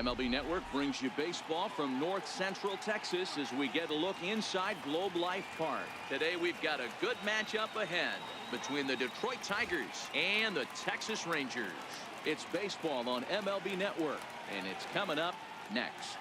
MLB Network brings you baseball from North Central Texas as we get a look inside Globe Life Park. Today we've got a good matchup ahead between the Detroit Tigers and the Texas Rangers. It's baseball on MLB Network, and it's coming up next.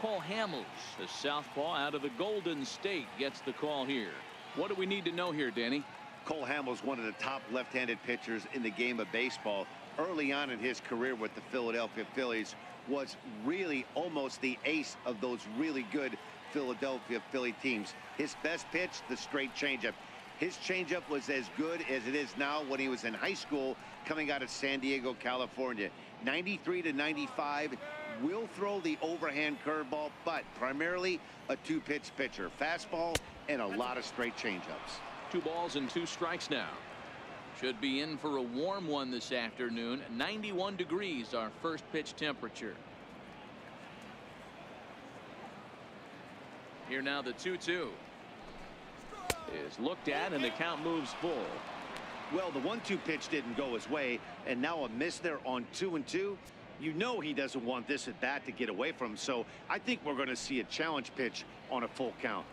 Cole Hamels, the southpaw out of the Golden State, gets the call here. What do we need to know here, Danny? Cole Hamels, one of the top left-handed pitchers in the game of baseball. Early on in his career with the Philadelphia Phillies, was really almost the ace of those really good Philadelphia Philly teams. His best pitch, the straight changeup. His changeup was as good as it is now when he was in high school coming out of San Diego, California. 93 to 95, will throw the overhand curveball, but primarily a two-pitch pitcher. Fastball and a lot of straight changeups. 2 balls and 2 strikes now. Should be in for a warm one this afternoon. 91 degrees, our first pitch temperature. Here now the 2-2 is looked at, and the count moves full. Well, the 1-2 pitch didn't go his way, and now a miss there on 2-2. You know he doesn't want this at bat to get away from him, so I think we're going to see a challenge pitch on a full count.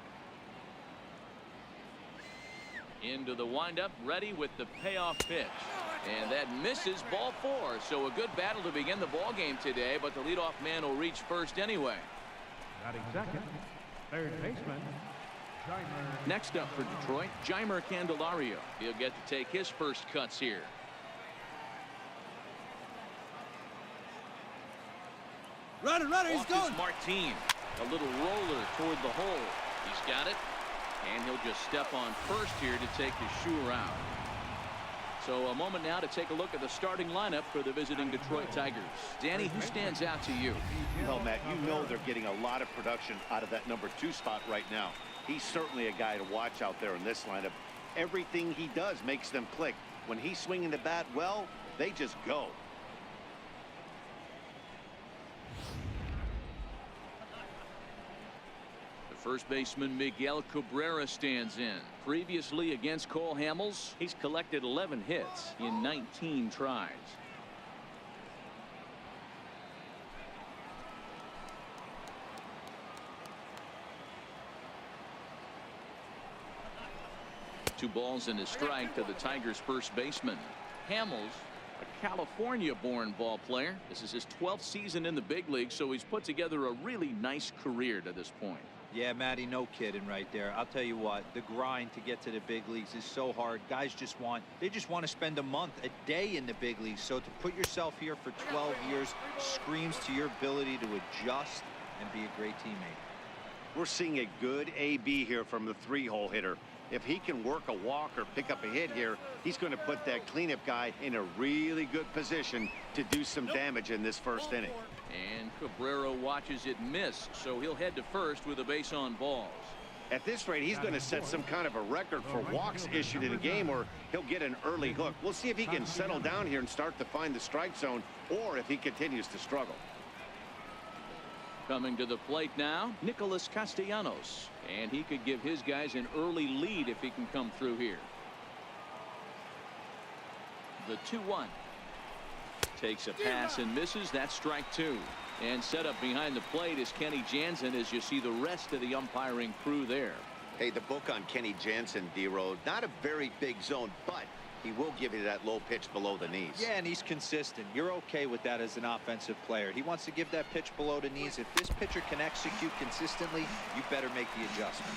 Into the windup, ready with the payoff pitch, and that misses, ball 4. So a good battle to begin the ball game today, but the leadoff man will reach first anyway. Batting second, third baseman. Next up for Detroit, Jeimer Candelario. He'll get to take his first cuts here. Runner, he's going. Martin, a little roller toward the hole. He's got it, and he'll just step on first here to take the Shure out. So a moment now to take a look at the starting lineup for the visiting Detroit Tigers. Danny, who stands out to you? Well, Matt, you know they're getting a lot of production out of that number 2 spot right now. He's certainly a guy to watch out there in this lineup. Everything he does makes them click. When he's swinging the bat, well, they just go. The first baseman Miguel Cabrera stands in. Previously against Cole Hamels, he's collected 11 hits in 19 tries. Two balls and a strike to the Tigers' first baseman. Hamels, a California-born ball player. This is his 12th season in the big league, so he's put together a really nice career to this point. Yeah, Matty, no kidding right there. I'll tell you what, the grind to get to the big leagues is so hard. Guys just want to spend a month, a day in the big leagues. So to put yourself here for 12 years screams to your ability to adjust and be a great teammate. We're seeing a good AB here from the 3-hole hitter. If he can work a walk or pick up a hit here, he's going to put that cleanup guy in a really good position to do some damage in this first inning. And Cabrera watches it miss, so he'll head to first with a base on balls. At this rate, he's going to set some kind of a record for walks issued in a game, or he'll get an early hook. We'll see if he can settle down here and start to find the strike zone, or if he continues to struggle. Coming to the plate now, Nicholas Castellanos, and he could give his guys an early lead if he can come through here. The 2-1 takes a pass and misses. That's strike 2. And set up behind the plate is Kenny Jansen as you see the rest of the umpiring crew there. Hey, the book on Kenny Jansen, D-Road, not a very big zone, but he will give you that low pitch below the knees. Yeah, and he's consistent. You're okay with that as an offensive player. He wants to give that pitch below the knees. If this pitcher can execute consistently, you better make the adjustment.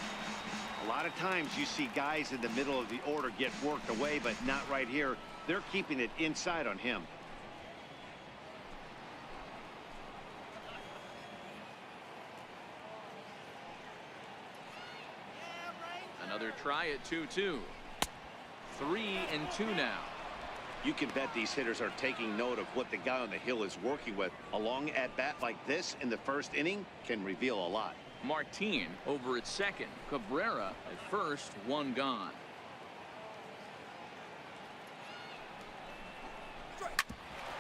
A lot of times you see guys in the middle of the order get worked away, but not right here. They're keeping it inside on him. Another try at 2-2. 3-2 now. You can bet these hitters are taking note of what the guy on the hill is working with. A long at-bat like this in the first inning can reveal a lot. Martin over at second. Cabrera at first, 1 gone.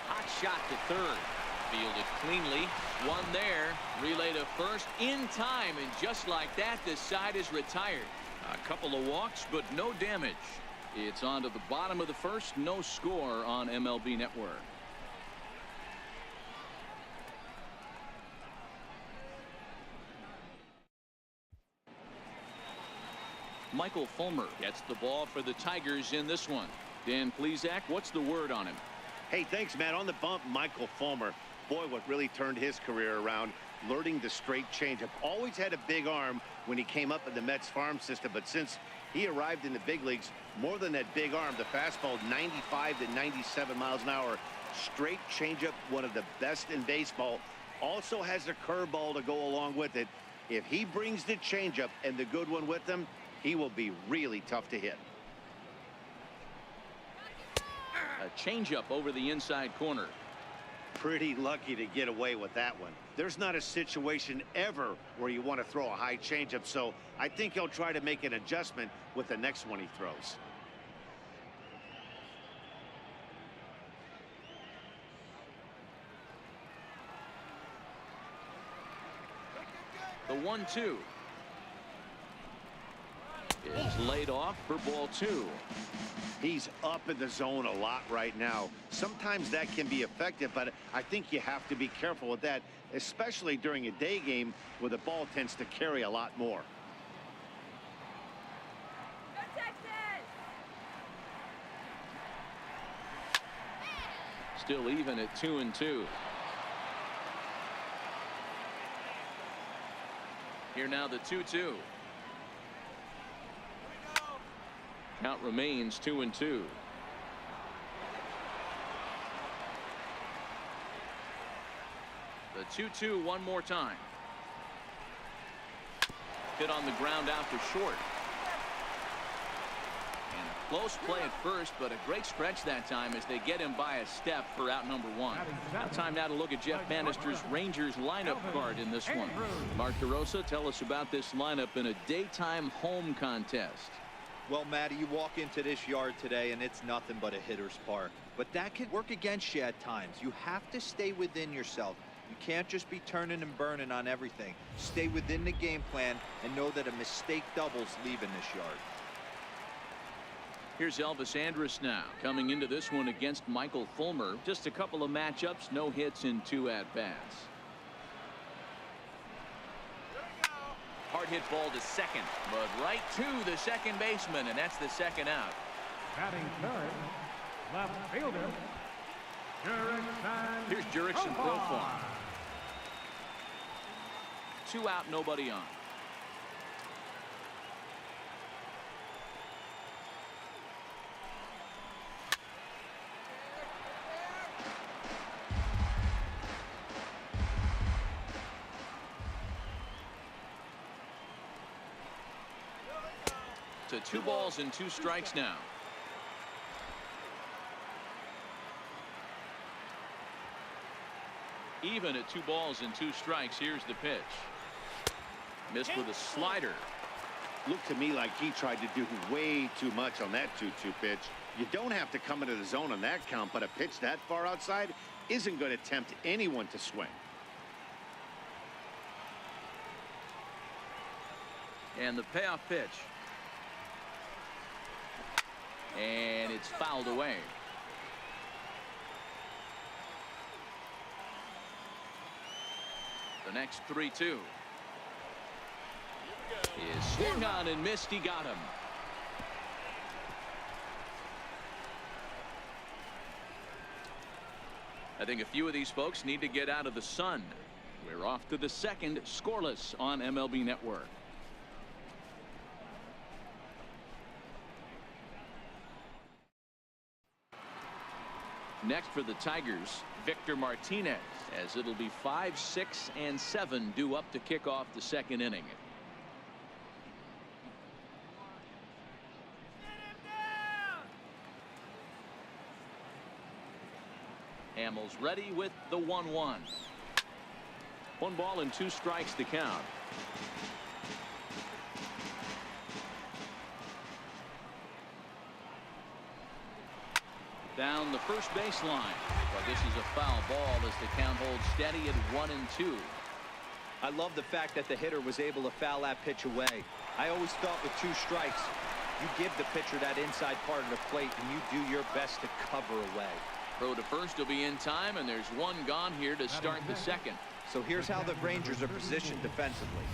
Hot shot to third. Fielded cleanly. 1 there. Relay to first in time, and just like that, the side is retired. A couple of walks, but no damage. It's on to the bottom of the first. No score on MLB Network. Michael Fulmer gets the ball for the Tigers in this one. Dan Plesac, what's the word on him? Hey, thanks, Matt. On the bump, Michael Fulmer. Boy, what really turned his career around, learning the straight changeup. Always had a big arm when he came up in the Mets farm system, but since he arrived in the big leagues, more than that big arm, the fastball 95 to 97 miles an hour. Straight changeup, one of the best in baseball. Also has a curveball to go along with it. If he brings the changeup and the good one with him, he will be really tough to hit. A changeup over the inside corner. Pretty lucky to get away with that one. There's not a situation ever where you want to throw a high changeup, so I think he'll try to make an adjustment with the next one he throws. The 1-2 is laid off for ball 2. He's up in the zone a lot right now. Sometimes that can be effective, but I think you have to be careful with that, especially during a day game where the ball tends to carry a lot more. Still even at 2-2. Here now the 2-2. Count remains 2-2. The 2-2 one more time. Hit on the ground out for short. And a close play at first, but a great stretch that time as they get him by a step for out number 1. Now time now to look at Jeff Bannister's Rangers lineup card in this one. Mark DeRosa, tell us about this lineup in a daytime home contest. Well, Matty, you walk into this yard today and it's nothing but a hitter's park. But that can work against you at times. You have to stay within yourself. You can't just be turning and burning on everything. Stay within the game plan and know that a mistake doubles leaving this yard. Here's Elvis Andrus now coming into this one against Michael Fulmer. Just a couple of matchups, no hits in 2 at-bats. Hard hit ball to second, but right to the second baseman, and that's the second out. Batting third, left fielder, Jurickson. Here's Jurickson Profar. 2 out, nobody on. To 2 balls and 2 strikes now. Even at 2 balls and 2 strikes. Here's the pitch. Missed with a slider. Looked to me like he tried to do way too much on that 2-2 pitch. You don't have to come into the zone on that count, but a pitch that far outside isn't going to tempt anyone to swing. And the payoff pitch. And it's fouled away. The next 3-2 is swung on and missed. He got him. I think a few of these folks need to get out of the sun. We're off to the second, scoreless on MLB Network. Next for the Tigers, Victor Martinez, as it'll be 5, 6, and 7 due up to kick off the second inning. Hamels ready with the 1-1. 1 ball and 2 strikes to count. Down the first baseline, but this is a foul ball as the count holds steady at 1-2. I love the fact that the hitter was able to foul that pitch away. I always thought with 2 strikes, You give the pitcher that inside part of the plate, and you do your best to cover away. Throw to first will be in time, and there's one gone here to start the second. So here's how the Rangers are positioned defensively.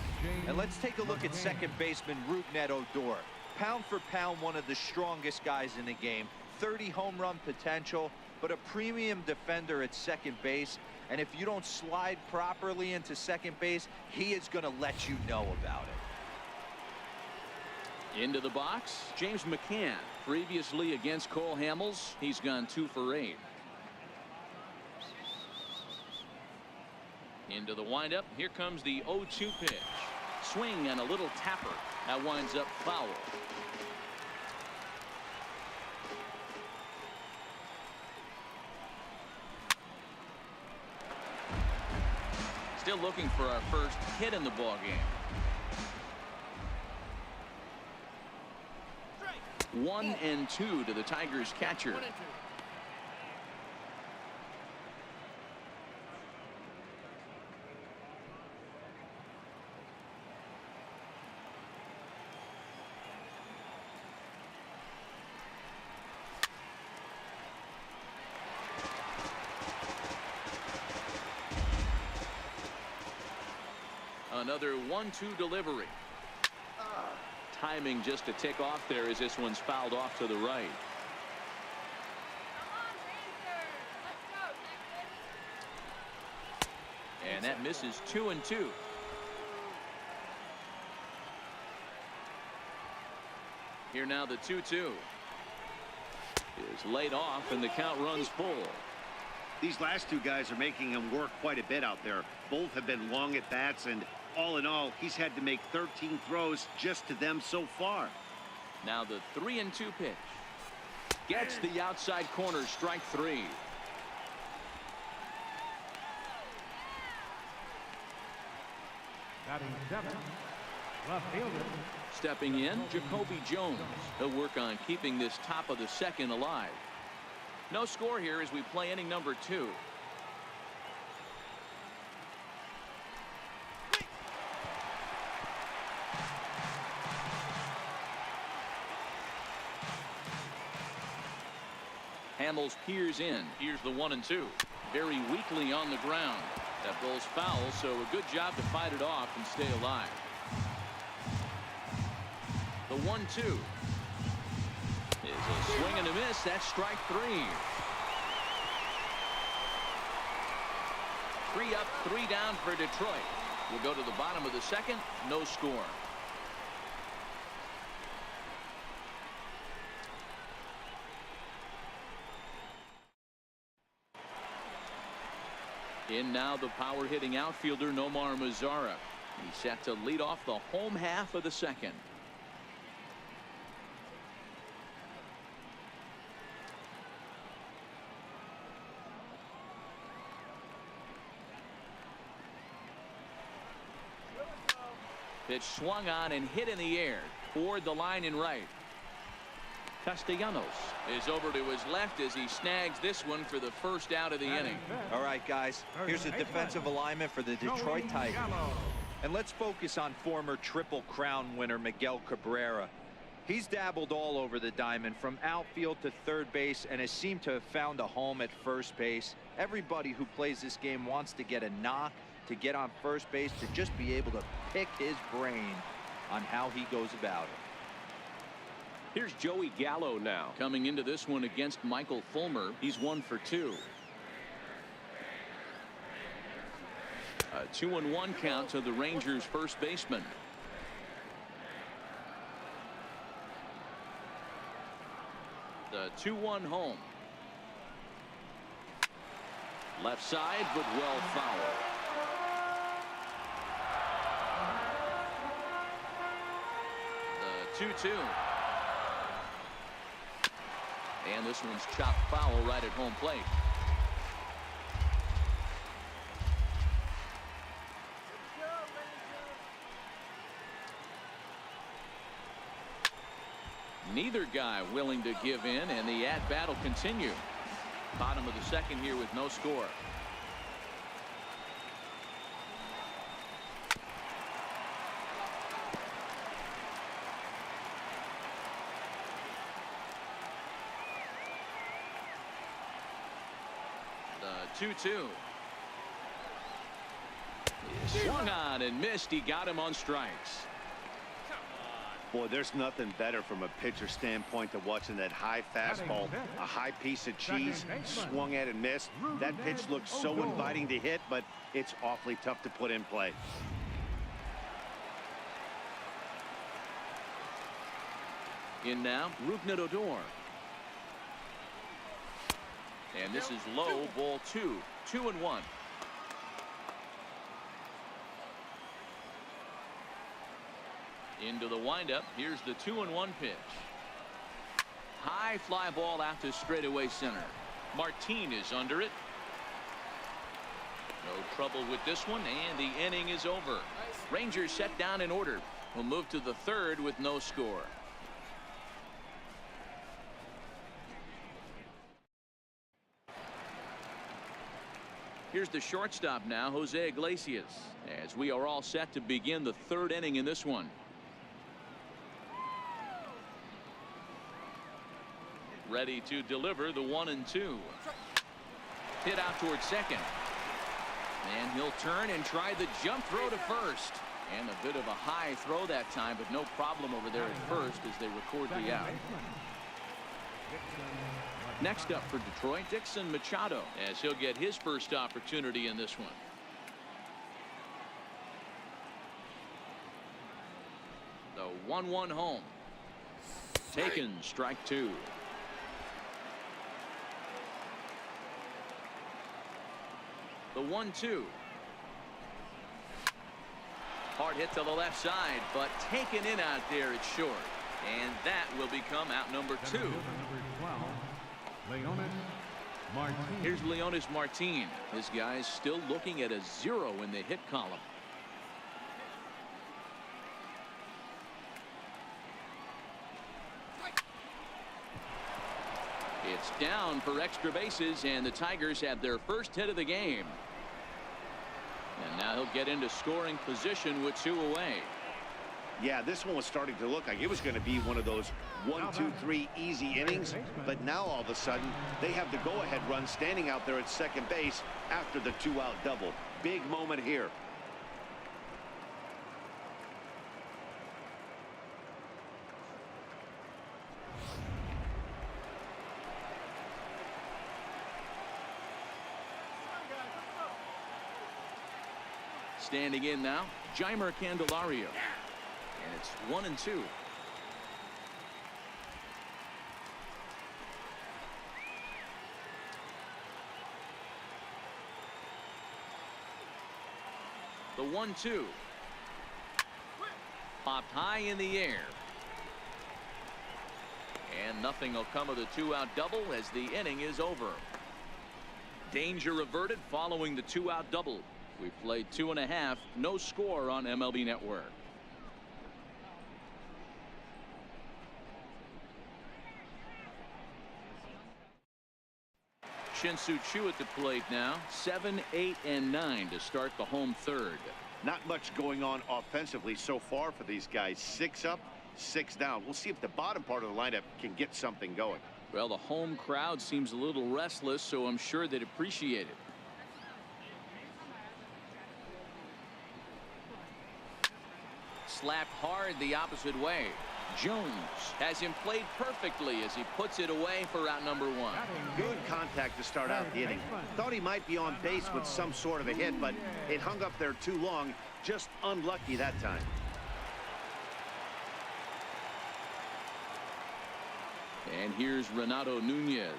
And let's take a look at second baseman Rougned Odor. Pound for pound, one of the strongest guys in the game. 30 home run potential, but a premium defender at second base. And if you don't slide properly into second base, he is going to let you know about it. Into the box, James McCann. Previously against Cole Hamels, he's gone 2 for 8. Into the windup, here comes the 0-2 pitch. Swing and a little tapper. That winds up foul. Still looking for our first hit in the ball game. 1-2 to the Tigers catcher. Another 1-2 delivery. Timing just to tick off there as this one's fouled off to the right. And that misses 2-2. Here now the 2-2 is laid off, and the count runs full. These last two guys are making him work quite a bit out there. Both have been long at bats, and all in all, he's had to make 13 throws just to them so far. Now the 3-2 pitch. Gets the outside corner, strike 3. Batting 7th, left fielder. Stepping in, Jacoby Jones. He'll work on keeping this top of the second alive. No score here as we play inning number 2. Hamels peers in. Here's the 1-2. Very weakly on the ground. That ball's foul, so a good job to fight it off and stay alive. The 1-2 is a swing and a miss. That's strike 3. 3 up, 3 down for Detroit. We'll go to the bottom of the second. No score. In now the power hitting outfielder Nomar Mazara. He's set to lead off the home half of the second. Pitch swung on and hit in the air toward the line and right. Castellanos is over to his left as he snags this one for the first out of the inning. All right, guys, here's a defensive alignment for the Detroit Tigers. And let's focus on former Triple Crown winner Miguel Cabrera. He's dabbled all over the diamond, from outfield to third base, and has seemed to have found a home at first base. Everybody who plays this game wants to get a knock, to get on first base, to just be able to pick his brain on how he goes about it. Here's Joey Gallo now. Coming into this one against Michael Fulmer. He's 1 for 2. A 2-1 count to the Rangers first baseman. The 2-1 home. Left side, but well fouled. The 2-2. And this one's chopped foul right at home plate. Neither guy willing to give in, and the at-bat will continue. Bottom of the second here with no score. 2-2. Swung on and missed. He got him on strikes. Boy, there's nothing better from a pitcher standpoint than watching that high fastball, a high piece of cheese, swung at and missed. That pitch looks so inviting to hit, but it's awfully tough to put in play. In now, Rougned Odor. And this is low, ball 2. 2-1. Into the windup. Here's the 2-1 pitch. High fly ball out to straightaway center. Martin is under it. No trouble with this one, and the inning is over. Rangers set down in order. Will move to the third with no score. Here's the shortstop now, Jose Iglesias, as we are all set to begin the third inning in this one. Ready to deliver the 1-2. Hit out towards second. And he'll turn and try the jump throw to first. And a bit of a high throw that time, but no problem over there at first as they record the out. Next up for Detroit, Dixon Machado, as he'll get his first opportunity in this one. The 1-1 home. Taken, strike 2. The 1-2. Hard hit to the left side, but taken in out there, it's short. And that will become out number 2. Here's Leonis Martin. This guy's still looking at a 0 in the hit column. It's down for extra bases, and the Tigers have their first hit of the game. And now he'll get into scoring position with 2 away. Yeah, this one was starting to look like it was going to be one of those 1-2-3 easy innings, but now all of a sudden they have the go-ahead run standing out there at second base after the 2-out double. Big moment here. Standing in now, Jeimer Candelario. And it's 1-2. The 1-2. Popped high in the air. And nothing will come of the 2-out double as the inning is over. Danger averted following the 2-out double. We played 2.5, no score on MLB Network. Shin-Soo Choo at the plate now. 7, 8, and 9 to start the home third. Not much going on offensively so far for these guys. 6 up, 6 down. We'll see if the bottom part of the lineup can get something going. Well, the home crowd seems a little restless, so I'm sure they'd appreciate it. Slapped hard the opposite way. Jones has him played perfectly as he puts it away for out number 1. Good contact to start out the inning. Thought he might be on base with some sort of a hit, but it hung up there too long. Just unlucky that time. And here's Renato Nunez.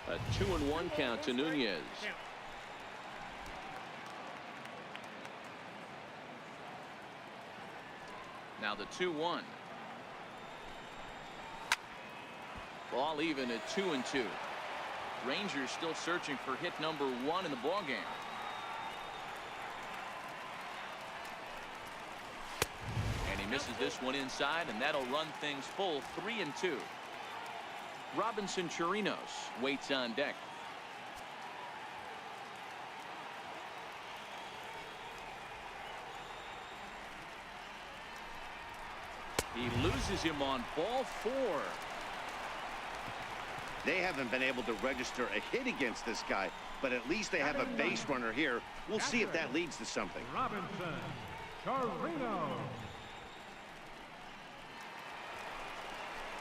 A 2-1 count to Nunez. Now the 2-1. Ball even at 2-2. Rangers still searching for hit number 1 in the ballgame. And he misses this one inside, and that'll run things full 3-2. Robinson Chirinos waits on deck. He loses him on ball 4. They haven't been able to register a hit against this guy, but at least they have a base runner here. We'll see if that leads to something. Robinson Chirino.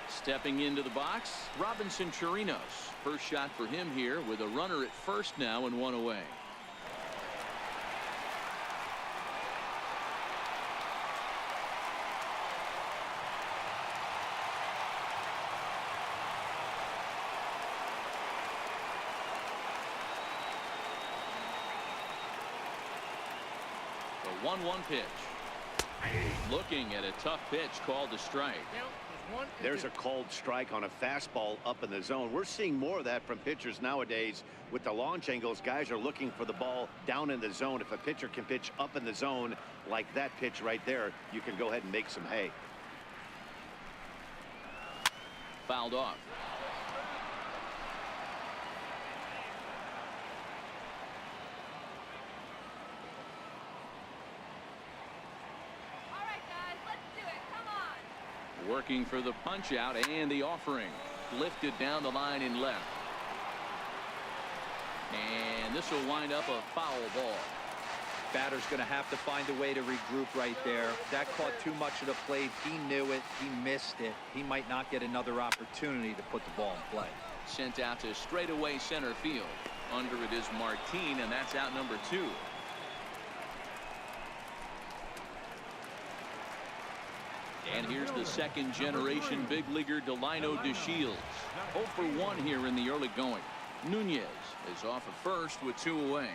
Stepping into the box, Robinson Chirinos. First shot for him here with a runner at first now and one away. The 1-1 pitch. Looking at a tough pitch called a strike. There's a called strike on a fastball up in the zone. We're seeing more of that from pitchers nowadays. With the launch angles, guys are looking for the ball down in the zone. If a pitcher can pitch up in the zone like that pitch right there, you can go ahead and make some hay. Fouled off. Working for the punch out and the offering. Lifted down the line in left. And this will wind up a foul ball. Batter's going to have to find a way to regroup right there. That caught too much of the plate. He knew it. He missed it. He might not get another opportunity to put the ball in play. Sent out to straightaway center field. Under it is Martin, and that's out number 2. And here's the second generation big leaguer Delino DeShields. 0 for 1 here in the early going. Nunez is off at first with 2 away.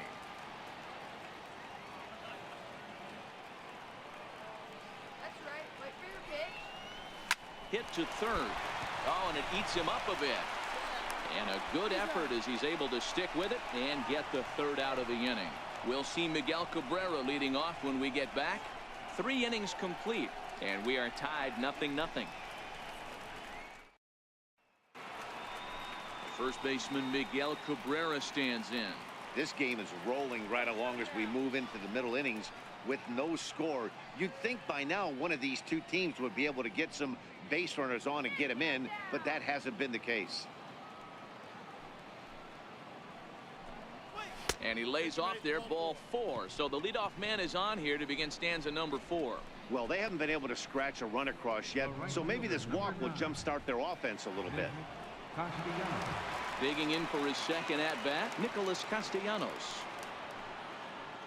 That's right. Wait for your pitch. Hit to third. Oh, and it eats him up a bit. And a good effort as he's able to stick with it and get the third out of the inning. We'll see Miguel Cabrera leading off when we get back. 3 innings complete. And we are tied 0-0. First baseman Miguel Cabrera stands in. This game is rolling right along as we move into the middle innings with no score. You'd think by now one of these two teams would be able to get some base runners on and get them in, but that hasn't been the case. And he lays off there, ball 4. So the leadoff man is on here to begin stanza number 4. Well, they haven't been able to scratch a run across yet, so maybe this walk will jumpstart their offense a little bit. Digging in for his second at-bat, Nicholas Castellanos.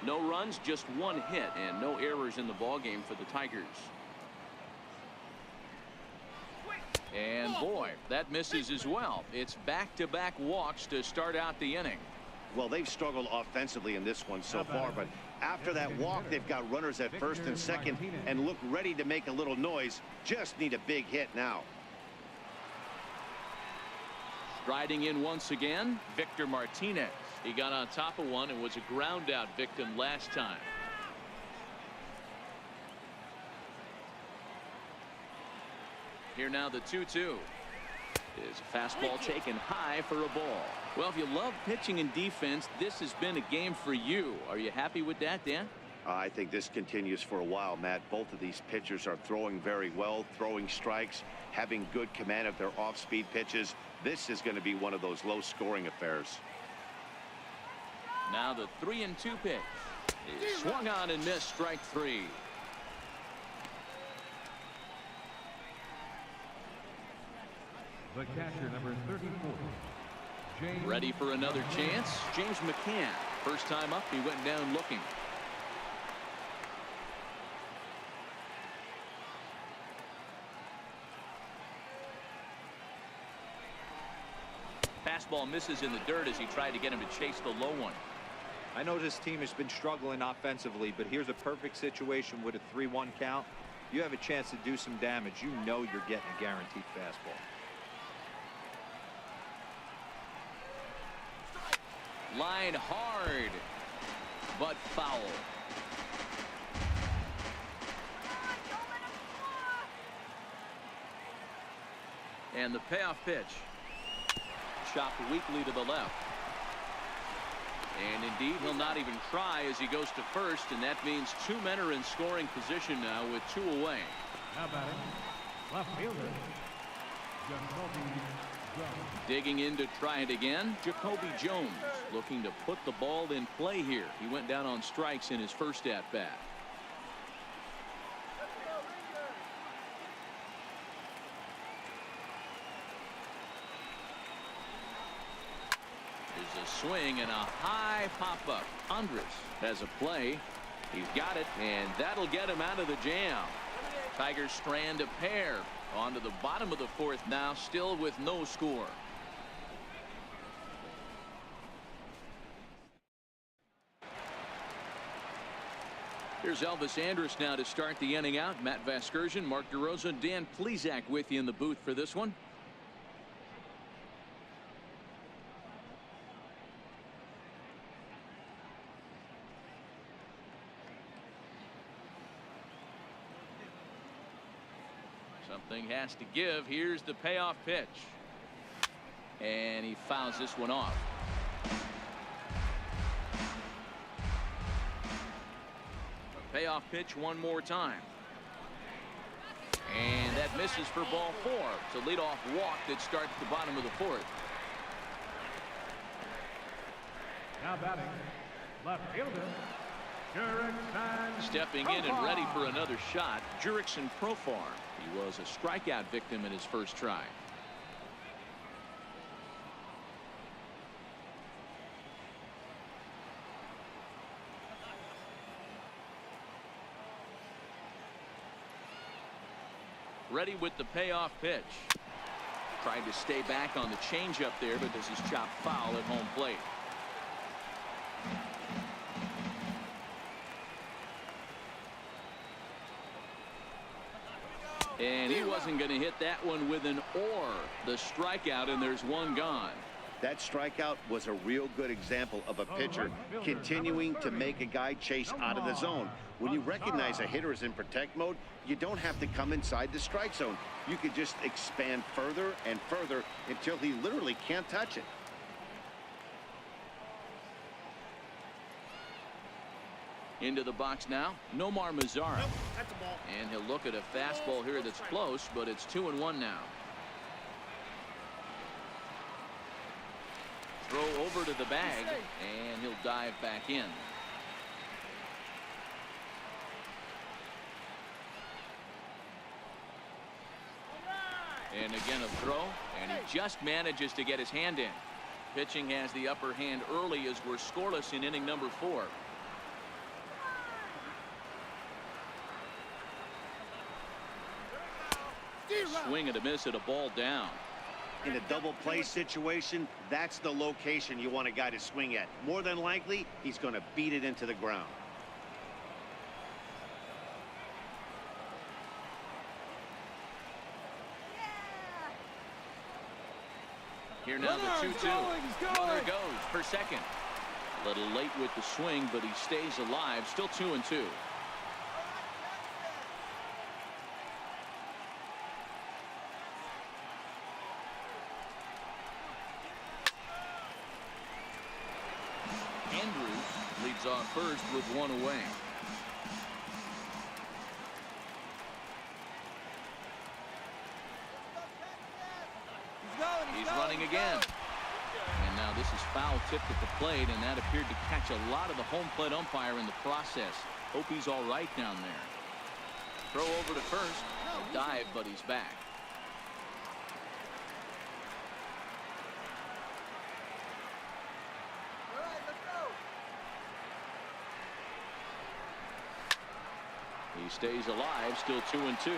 No runs, just 1 hit, and no errors in the ballgame for the Tigers. And boy, that misses as well. It's back-to-back walks to start out the inning. Well, they've struggled offensively in this one so far, but after that walk, they've got runners at first and second and look ready to make a little noise. Just need a big hit now. Striding in once again, Victor Martinez. He got on top of one and was a ground out victim last time. Here now the 2-2. Is a fastball taken high for a ball. Well, if you love pitching and defense, this has been a game for you. Are you happy with that, Dan? I think this continues for a while, Matt. Both of these pitchers are throwing very well, throwing strikes, having good command of their off-speed pitches. This is going to be one of those low-scoring affairs. Now the 3-2 pitch is swung on and missed, strike 3. The catcher, number 34. James Ready for another chance. James McCann. First time up, he went down looking. Fastball misses in the dirt as he tried to get him to chase the low one. I know this team has been struggling offensively, but here's a perfect situation with a 3-1 count. You have a chance to do some damage. You know you're getting a guaranteed fastball. Line hard, but foul. And the payoff pitch. Chopped weakly to the left. And indeed, he'll not even try as he goes to first, and that means 2 men are in scoring position now with 2 away. Now batting, left fielder, Jacoby Digging in to try it again, Jacoby Jones looking to put the ball in play here. He went down on strikes in his first at-bat. There's a swing and a high pop-up. Andres has a play. He's got it, and that'll get him out of the jam. Tigers strand a pair. On to the bottom of the fourth now, still with no score. Here's Elvis Andrus now to start the inning out. Matt Vasgersian, Mark DeRosa, Dan Plesac with you in the booth for this one. Something has to give. Here's the payoff pitch. And he fouls this one off. A payoff pitch one more time. And that misses for ball 4. It's a leadoff walk that starts the bottom of the fourth. Now batting, left fielder, Jurickson. Stepping in and ready for another shot, Jurickson Profar. He was a strikeout victim in his first try. Ready with the payoff pitch. Tried to stay back on the changeup there, but this is chopped foul at home plate. And he wasn't going to hit that one with an or. The strikeout, and there's one gone. That strikeout was a real good example of a pitcher continuing to make a guy chase out of the zone. When you recognize a hitter is in protect mode, you don't have to come inside the strike zone. You could just expand further and further until he literally can't touch it. Into the box now, Nomar Mazara. And he'll look at a fastball here that's close, but it's 2-1 now. Throw over to the bag, and he'll dive back in. And again a throw, and he just manages to get his hand in. Pitching has the upper hand early as we're scoreless in inning number 4. Swing and a miss at a ball down. In a double play situation, that's the location you want a guy to swing at. More than likely, he's going to beat it into the ground. Here now the 2-2. Runner goes for second. A little late with the swing, but he stays alive. Still 2-2. Leads off first with one away. He's running again. And now this is foul tipped at the plate, and that appeared to catch a lot of the home plate umpire in the process. Hope he's all right down there. Throw over to first. A dive, but he's back. He stays alive, still 2-2.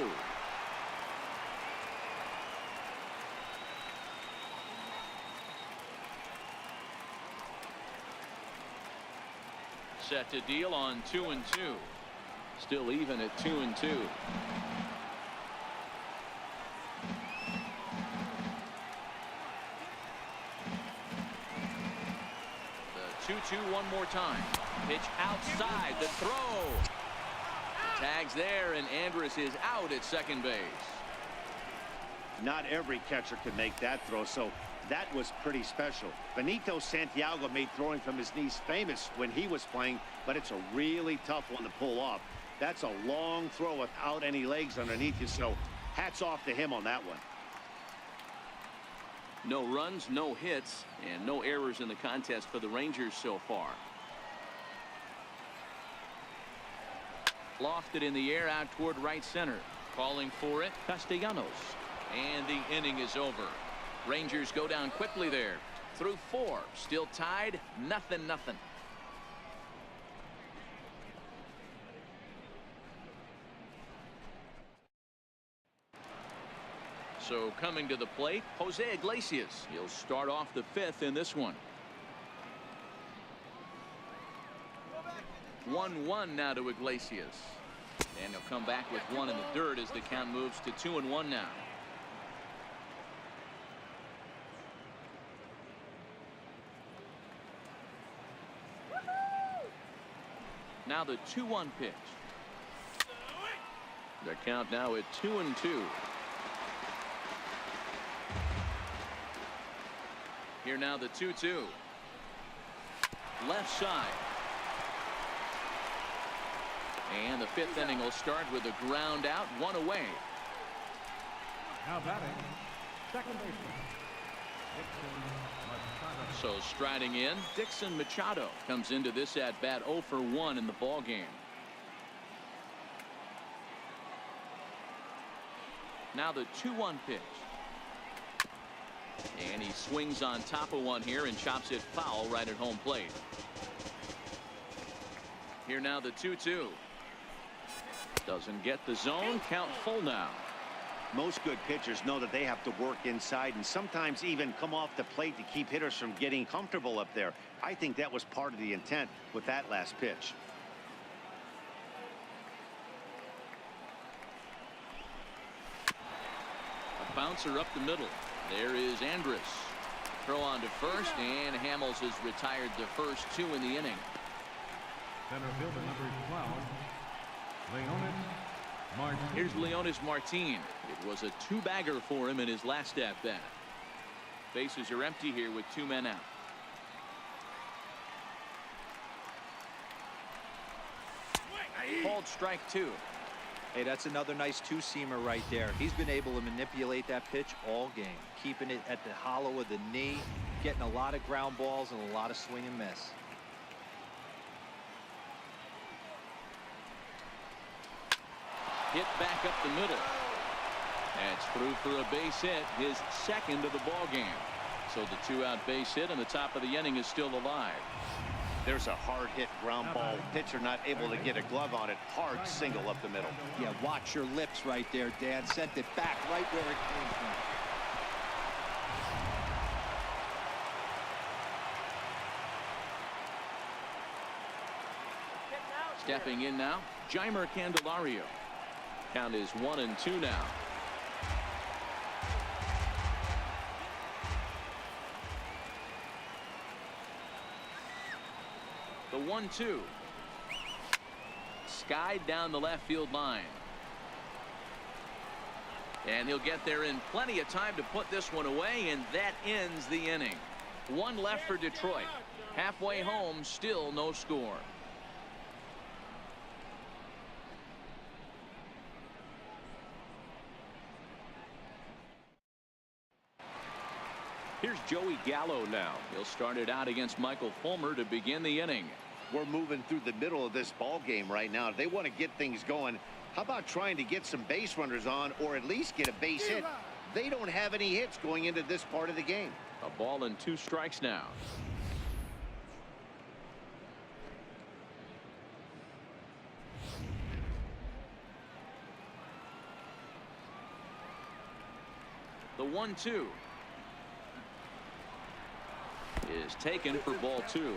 Set to deal on 2-2. Still even at 2-2. The 2-2 one more time. Pitch outside, the throw. Tags there, and Andrus is out at second base. Not every catcher could make that throw, so that was pretty special. Benito Santiago made throwing from his knees famous when he was playing, but it's a really tough one to pull off. That's a long throw without any legs underneath you, so hats off to him on that one. No runs, no hits, and no errors in the contest for the Rangers so far. Lofted in the air out toward right center. Calling for it, Castellanos. And the inning is over. Rangers go down quickly there. Through 4. Still tied, 0-0. So coming to the plate, Jose Iglesias. He'll start off the 5th in this one. 1-1 now to Iglesias. And he'll come back with 1 in the dirt as the count moves to 2-1 now. Now the 2-1 pitch. The count now at 2-2. Here now the 2-2. Left side. And the 5th inning will start with a ground out, 1 away. Now batting, second baseman, Dixon Machado. So striding in, Dixon Machado comes into this at bat 0 for 1 in the ball game. Now the 2-1 pitch. And he swings on top of one here and chops it foul right at home plate. Here now the 2-2. Doesn't get the zone. Count full now. Most good pitchers know that they have to work inside and sometimes even come off the plate to keep hitters from getting comfortable up there. I think that was part of the intent with that last pitch. A bouncer up the middle. There is Andrus. Throw on to first, and Hamels has retired the first 2 in the inning. Center fielder number 12, Leonis Martin. Here's Leonis Martin. It was a 2-bagger for him in his last at bat. Bases are empty here with 2 men out. Called strike 2. Hey, that's another nice 2-seamer right there. He's been able to manipulate that pitch all game, keeping it at the hollow of the knee, getting a lot of ground balls and a lot of swing and miss. Hit back up the middle. That's through for a base hit, his 2nd of the ball game. So the 2-out base hit, and the top of the inning is still alive. There's a hard hit ground ball. Pitcher not able to get a glove on it. Hard single up the middle. Yeah, watch your lips right there, Dan. Sent it back right where it came from. Stepping in now, Jeimer Candelario. Count is 1-2 now. The 1-2. Skied down the left field line. And he'll get there in plenty of time to put this one away, and that ends the inning. 1 left for Detroit. Halfway home, still no score. Here's Joey Gallo now. He'll start it out against Michael Fulmer to begin the inning. We're moving through the middle of this ball game right now. If they want to get things going, how about trying to get some base runners on or at least get a base hit? They don't have any hits going into this part of the game. A ball and 2 strikes now. The 1-2 is taken for ball 2.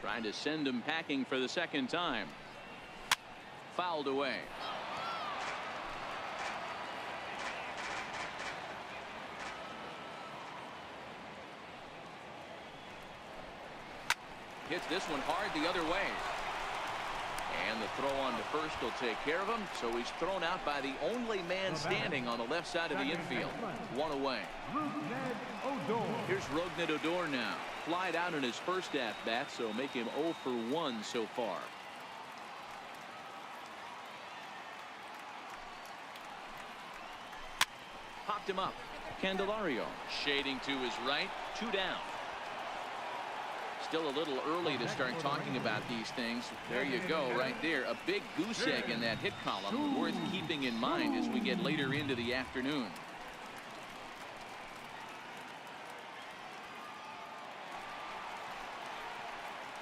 Trying to send him packing for the 2nd time. Fouled away. Hits this one hard the other way. And the throw on to first will take care of him, so he's thrown out by the only man standing on the left side of the infield. One away. Here's Rougned Odor now. Flied out in his first at-bat, so make him 0 for 1 so far. Popped him up. Candelario shading to his right. 2 down. Still a little early to start talking about these things. There you go, right there. A big goose egg in that hit column, worth keeping in mind as we get later into the afternoon.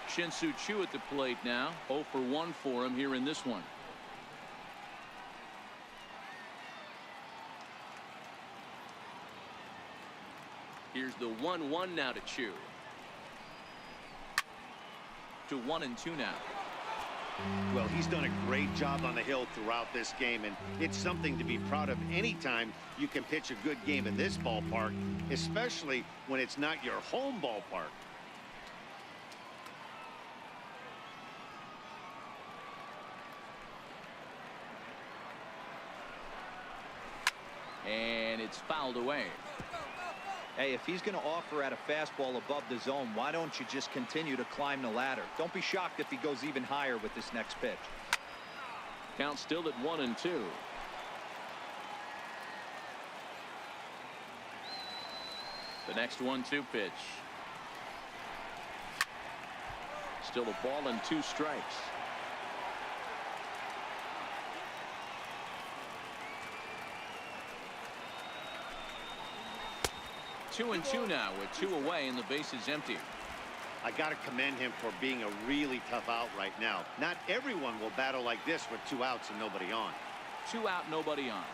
Shin-Soo Choo at the plate now. 0 for 1 for him here in this one. Here's the 1-1 now to Choo. To 1-2 now. Well, he's done a great job on the hill throughout this game, and it's something to be proud of anytime you can pitch a good game in this ballpark, especially when it's not your home ballpark. And it's fouled away. Hey, if he's going to offer at a fastball above the zone, why don't you just continue to climb the ladder? Don't be shocked if he goes even higher with this next pitch. Count still at 1-2. The next 1-2 pitch. Still a ball and 2 strikes. Two and 2 now with 2 away and the base is empty. I got to commend him for being a really tough out right now. Not everyone will battle like this with 2 outs and nobody on. 2 out, nobody on.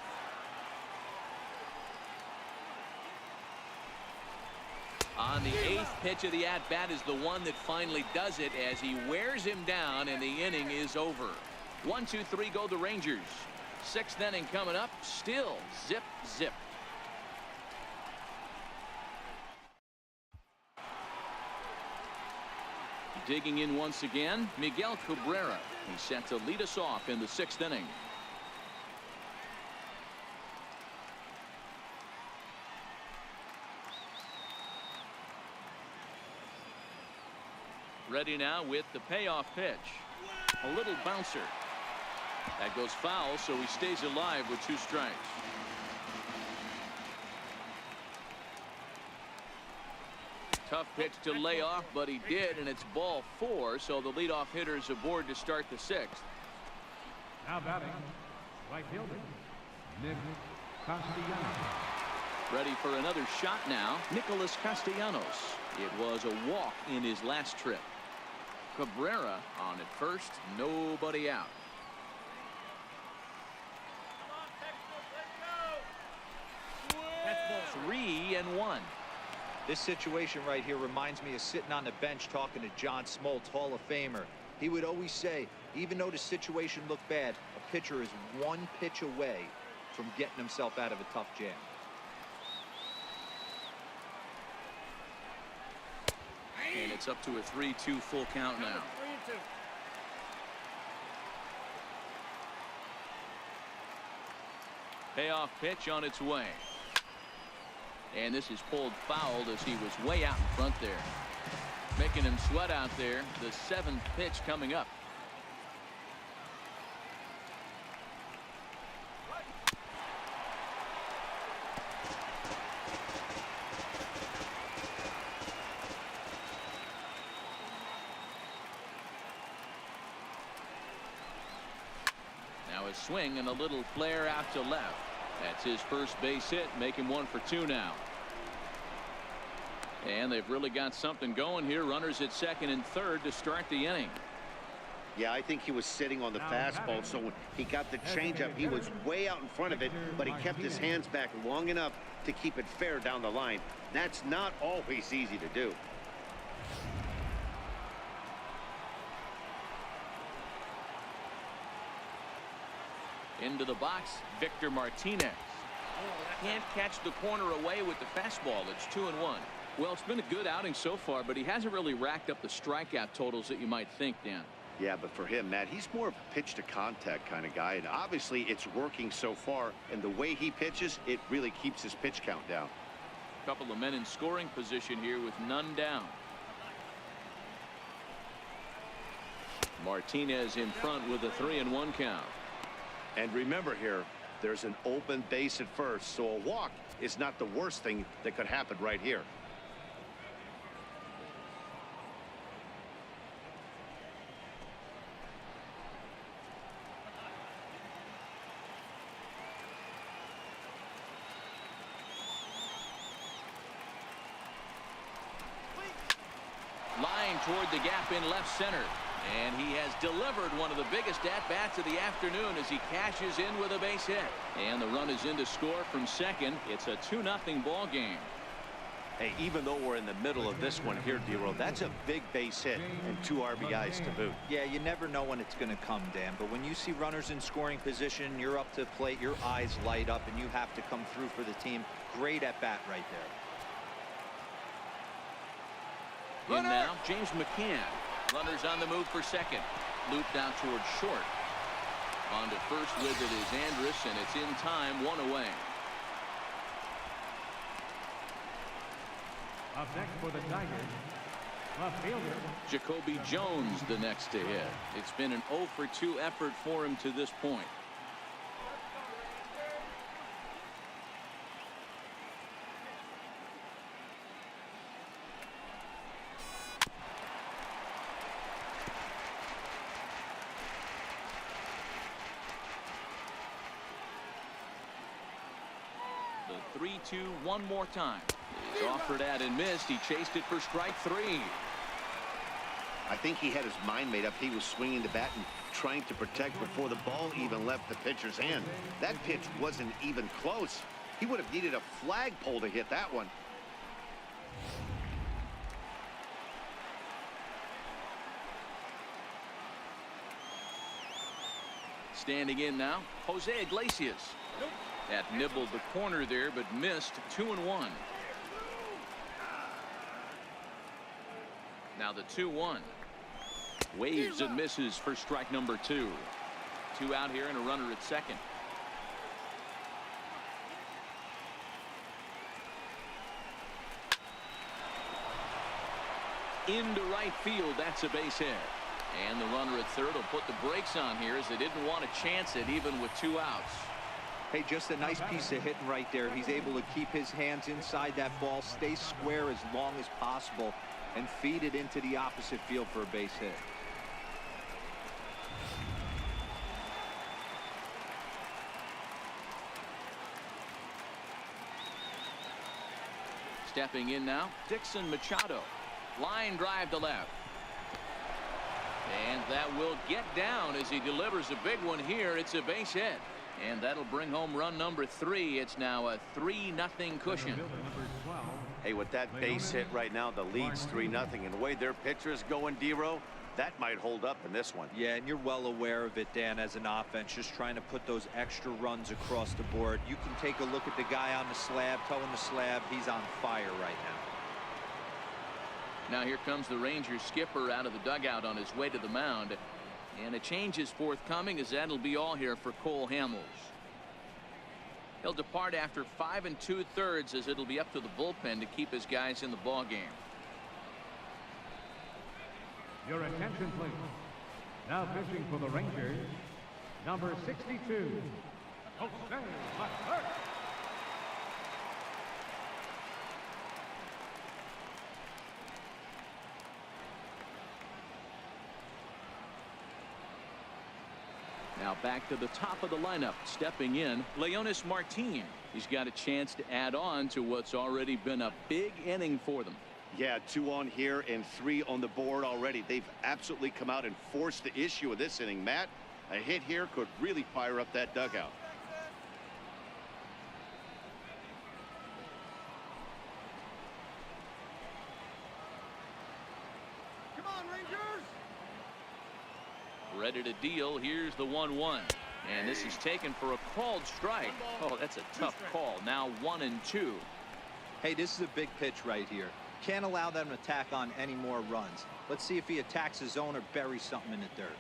On the 8th pitch of the at-bat is the one that finally does it as he wears him down and the inning is over. 1, 2, 3 go the Rangers. 6th inning coming up. Still zip zip. Digging in once again, Miguel Cabrera. He's set to lead us off in the 6th inning. Ready now with the payoff pitch. A little bouncer. That goes foul, so he stays alive with 2 strikes. Tough pitch to lay off, but he did, and it's ball 4, so the leadoff hitter is aboard to start the 6th. Now batting, right fielder, Nick Castellanos. Ready for another shot now, Nicholas Castellanos. It was a walk in his last trip. Cabrera on at first, nobody out. That's ball 3-1. This situation right here reminds me of sitting on the bench talking to John Smoltz, Hall of Famer. He would always say, even though the situation looked bad, a pitcher is 1 pitch away from getting himself out of a tough jam. And it's up to a 3-2 full count now. Payoff pitch on its way. And this is pulled fouled as he was way out in front there. Making him sweat out there. The 7th pitch coming up. Now a swing and a little flare out to left. That's his first base hit, making 1 for 2 now. And they've really got something going here. Runners at 2nd and 3rd to start the inning. Yeah, I think he was sitting on the fastball, so when he got the changeup, he was way out in front of it, but he kept his hands back long enough to keep it fair down the line. That's not always easy to do. Into the box, Victor Martinez. Can't catch the corner away with the fastball. It's 2-1. Well, it's been a good outing so far, but he hasn't really racked up the strikeout totals that you might think, Dan. Yeah, but for him, Matt, he's more of a pitch to contact kind of guy, and obviously it's working so far, and the way he pitches, it really keeps his pitch count down. Couple of men in scoring position here with none down. Martinez in front with a 3-1 count. And remember here, there's an open base at first, so a walk is not the worst thing that could happen right here. Line toward the gap in left center. And he has delivered one of the biggest at-bats of the afternoon as he cashes in with a base hit. And the run is in to score from second. It's a 2-0 ball game. Hey, even though we're in the middle of this one here, D-Roll, that's a big base hit and 2 RBIs to boot. Yeah, you never know when it's going to come, Dan. But when you see runners in scoring position, you're up to plate, your eyes light up, and you have to come through for the team. Great at-bat right there. In now, James McCann. Runners on the move for second. Looped out towards short. On to first with it is Andrus, and it's in time, 1 away. Up next for the Tigers, left fielder Jacoby Jones the next to hit. It's been an 0 for 2 effort for him to this point. The 3-2 one more time. He's offered at and missed. He chased it for strike 3. I think he had his mind made up. He was swinging the bat and trying to protect before the ball even left the pitcher's hand. That pitch wasn't even close. He would have needed a flagpole to hit that one. Standing in now, Jose Iglesias. That nibbled the corner there, but missed. 2-1. Now the 2-1. Waves and misses for strike number 2. 2 out here and a runner at second. Into right field. That's a base hit. And the runner at third will put the brakes on here as they didn't want to chance it even with 2 outs. Hey, just a nice piece of hitting right there. He's able to keep his hands inside that ball, stay square as long as possible, and feed it into the opposite field for a base hit. Stepping in now, Dixon Machado. Line drive to left. And that will get down as he delivers a big one here. It's a base hit. And that'll bring home run number 3. It's now a 3-0 cushion. Hey, with that base hit right now, the lead's 3-0. And the way their pitcher's going, D-Row, that might hold up in this one. Yeah, and you're well aware of it, Dan, as an offense, just trying to put those extra runs across the board. You can take a look at the guy on the slab, toeing the slab. He's on fire right now. Now here comes the Rangers skipper out of the dugout on his way to the mound. And a change is forthcoming, as that'll be all here for Cole Hamels. He'll depart after 5 2/3, as it'll be up to the bullpen to keep his guys in the ball game. Your attention, please. Now pitching for the Rangers, number 62, Jose McCurry. Now back to the top of the lineup, stepping in, Leonis Martin. He's got a chance to add on to what's already been a big inning for them. Yeah, 2 on here and 3 on the board already. They've absolutely come out and forced the issue of this inning, Matt. A hit here could really fire up that dugout. Come on, Rangers! Ready to deal. Here's the 1-1. And this is taken for a called strike. Oh, that's a tough call. Now 1-2. Hey, this is a big pitch right here. Can't allow them to tack on any more runs. Let's see if he attacks his zone or buries something in the dirt.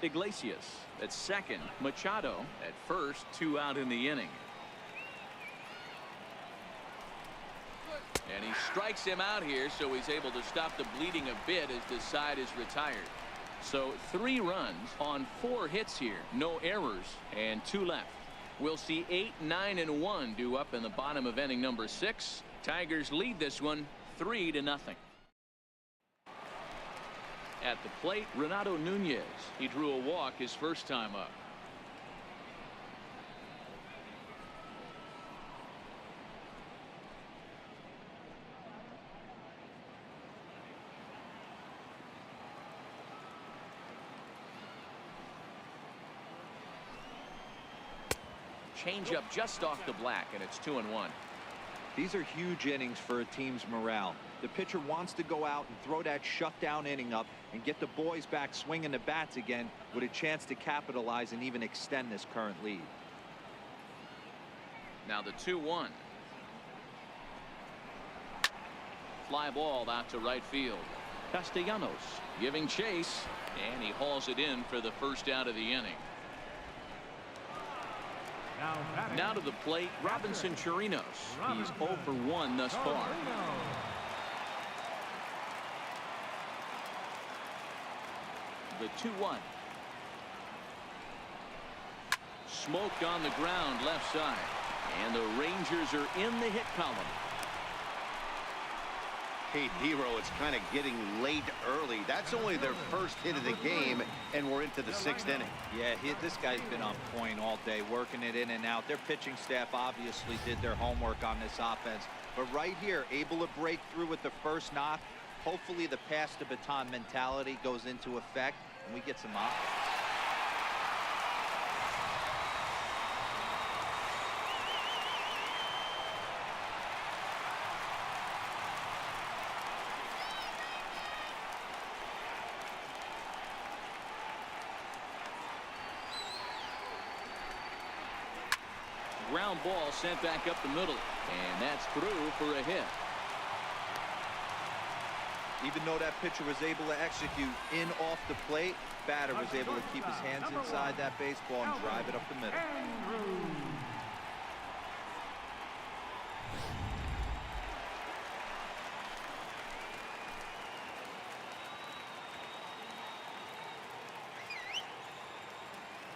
Iglesias at second. Machado at first. 2 out in the inning. And he strikes him out here, so he's able to stop the bleeding a bit as this side is retired. So 3 runs on 4 hits here. No errors and 2 left. We'll see 8, 9, and 1 due up in the bottom of inning number 6. Tigers lead this one 3-0. At the plate, Renato Nunez. He drew a walk his first time up. Change up just off the black, and it's 2-1. These are huge innings for a team's morale. The pitcher wants to go out and throw that shutdown inning up and get the boys back swinging the bats again with a chance to capitalize and even extend this current lead. Now the 2-1. Fly ball out to right field. Castellanos giving chase, and he hauls it in for the first out of the inning. Now to the plate, Robinson Chirinos. He's 0 for 1 thus far. The 2-1. Smoke on the ground left side. And the Rangers are in the hit column. Hey, Hero, it's kind of getting late early. That's only their first hit of the game, and we're into the 6th inning. Yeah, this guy's been on point all day, working it in and out. Their pitching staff obviously did their homework on this offense. But right here, able to break through with the first knock. Hopefully the pass the baton mentality goes into effect, and we get some offense. Ground ball sent back up the middle, and that's through for a hit. Even though that pitcher was able to execute in off the plate, batter was able to keep his hands inside that baseball and drive it up the middle.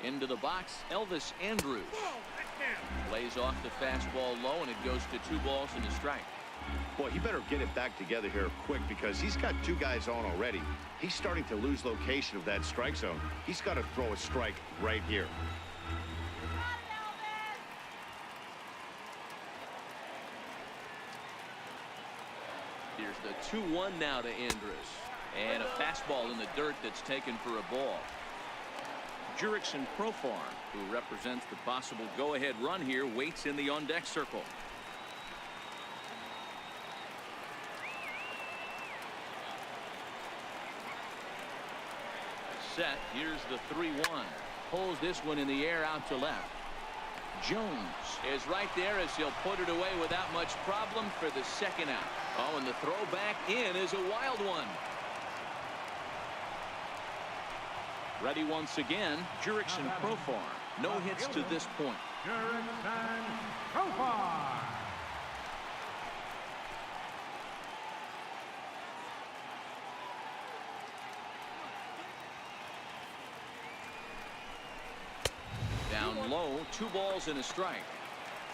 Into the box, Elvis Andrus. Lays off the fastball low, and it goes to 2 balls and a strike. Boy, he better get it back together here quick because he's got 2 guys on already. He's starting to lose location of that strike zone. He's got to throw a strike right here. Here's the 2-1 now to Andrus. And a fastball in the dirt that's taken for a ball. Jurickson Profar, who represents the possible go-ahead run here, waits in the on-deck circle. Set. Here's the 3-1. Pulls this one in the air out to left. Jones is right there as he'll put it away without much problem for the second out. Oh, and the throw back in is a wild one. Ready once again, Jurickson Profar. No hits to this point. Jurickson Profar. Down low, 2 balls and a strike.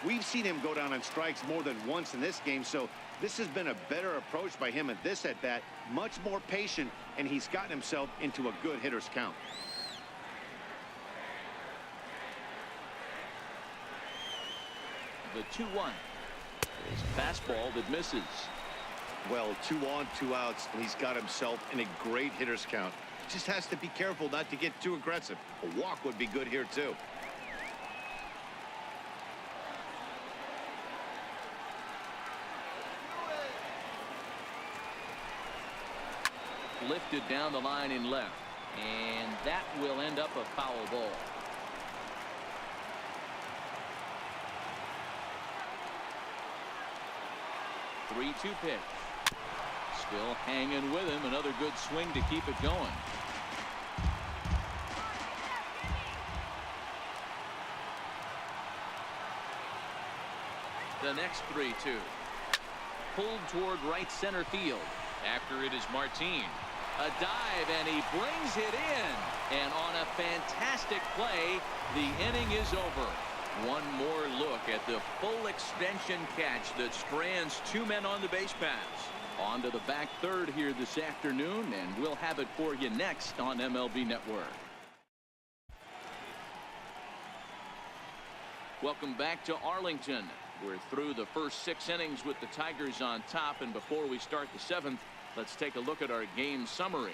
We've seen him go down on strikes more than once in this game, so this has been a better approach by him at this at-bat. Much more patient, and he's gotten himself into a good hitter's count. The 2-1 is a fastball that misses. Well, 2 on, 2 outs, and he's got himself in a great hitter's count. Just has to be careful not to get too aggressive. A walk would be good here, too. Lifted down the line in left, and that will end up a foul ball. Three-two pitch. Still hanging with him. Another good swing to keep it going. The next 3-2. Pulled toward right center field. After it is Martin. A dive, and he brings it in. And on a fantastic play, the inning is over. One more look at the full extension catch that strands 2 men on the base paths. On to the back third here this afternoon, and we'll have it for you next on MLB Network. Welcome back to Arlington. We're through the first 6 innings with the Tigers on top, and before we start the 7th, let's take a look at our game summary.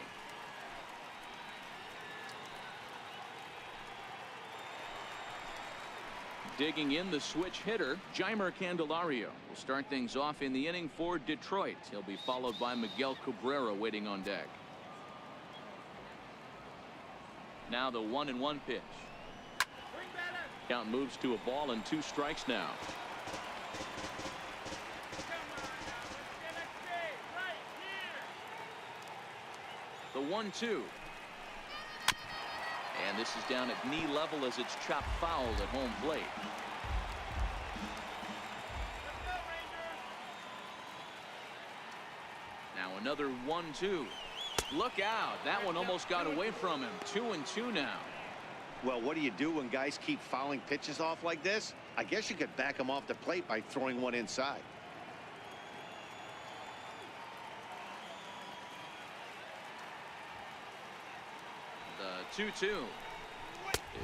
Digging in, the switch hitter, Jeimer Candelario, will start things off in the inning for Detroit. He'll be followed by Miguel Cabrera waiting on deck. Now the 1-1 pitch. Count moves to a ball and 2 strikes now. The 1-2. And this is down at knee level as it's chopped foul at home plate. Now another 1-2. Look out. That one almost got away from him. 2-2 now. Well, what do you do when guys keep fouling pitches off like this? I guess you could back them off the plate by throwing one inside. The 2-2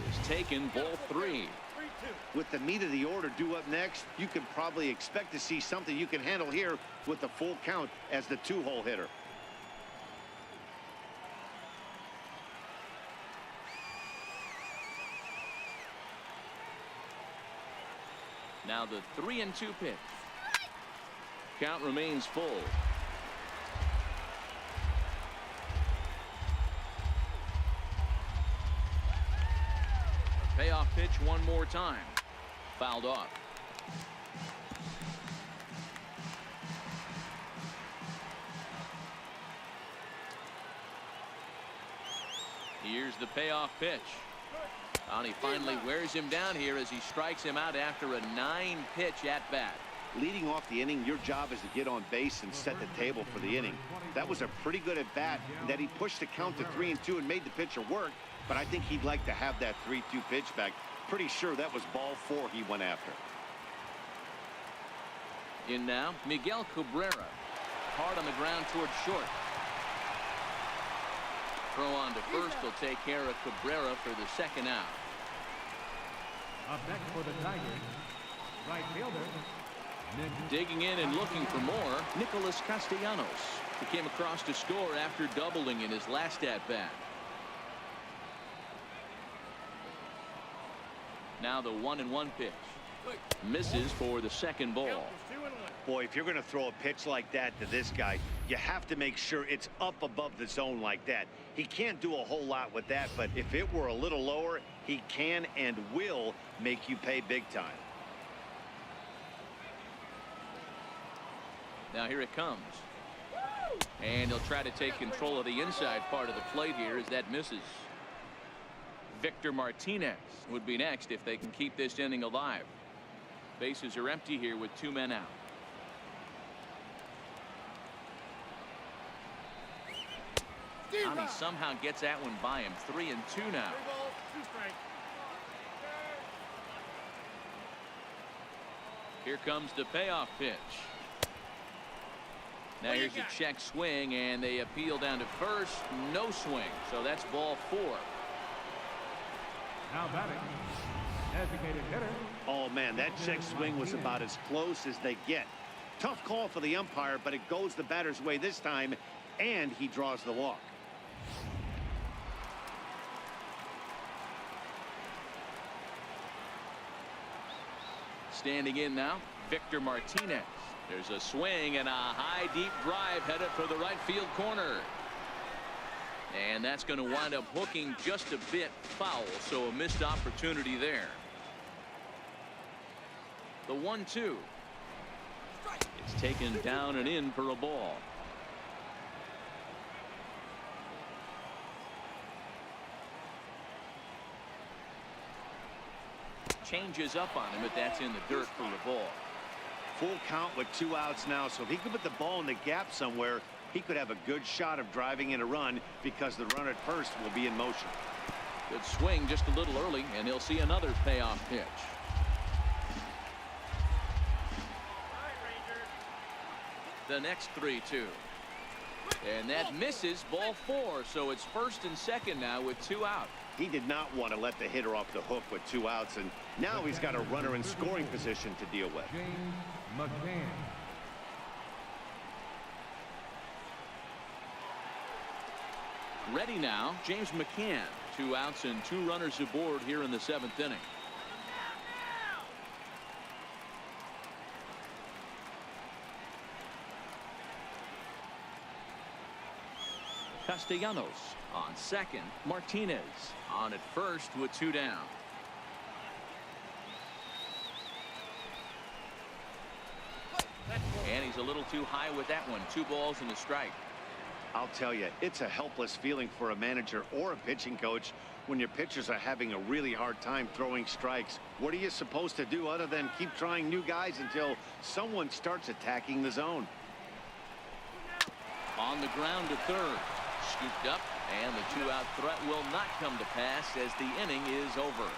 is taken, ball 3. With the meat of the order due up next, you can probably expect to see something you can handle here with the full count as the 2-hole hitter. Now the 3-2 pitch. Count remains full. Payoff pitch one more time. Fouled off. Here's the payoff pitch. And he finally wears him down here as he strikes him out after a 9-pitch at bat. Leading off the inning, your job is to get on base and set the table for the inning. That was a pretty good at bat, that he pushed the count to 3-2 and made the pitcher work. But I think he'd like to have that 3-2 pitch back. Pretty sure that was ball 4 he went after. In now, Miguel Cabrera. Hard on the ground towards short. Throw on to first will take care of Cabrera for the 2nd out. Up next for the Tigers, right fielder. Digging in and looking for more, Nicholas Castellanos. He came across to score after doubling in his last at-bat. Now the 1-1 pitch. Misses for the 2nd ball. Boy, if you're going to throw a pitch like that to this guy, you have to make sure it's up above the zone like that. He can't do a whole lot with that, but if it were a little lower, he can and will make you pay big time. Now here it comes. And he'll try to take control of the inside part of the plate here as that misses. Victor Martinez would be next if they can keep this inning alive. Bases are empty here with 2 men out. And he somehow gets that one by him. 3-2 now. Here comes the payoff pitch. Now here's a check swing, and they appeal down to first. No swing, so that's ball 4. Now batting, designated hitter. Oh, man, that check swing was about as close as they get. Tough call for the umpire, but it goes the batter's way this time, and he draws the walk. Standing in now, Victor Martinez. There's a swing and a high deep drive headed for the right field corner. And that's going to wind up hooking just a bit foul, so a missed opportunity there. The 1-2. It's taken down and in for a ball. changes up on him, but that's in the dirt for the ball. Full count with 2 outs now, so if he could put the ball in the gap somewhere, he could have a good shot of driving in a run because the runner at first will be in motion. Good swing just a little early, and he'll see another payoff pitch. The next 3-2. And that misses, ball 4, so it's first and second now with 2 out. He did not want to let the hitter off the hook with 2 outs, and now he's got a runner in scoring position to deal with. James McCann. Ready now, James McCann. 2 outs and 2 runners aboard here in the 7th inning. Castellanos on second. Martinez on at first with 2 down. And he's a little too high with that one. 2 balls and a strike. I'll tell you, it's a helpless feeling for a manager or a pitching coach when your pitchers are having a really hard time throwing strikes. What are you supposed to do other than keep trying new guys until someone starts attacking the zone? On the ground to third. Scooped up, and the 2-out threat will not come to pass as the inning is over.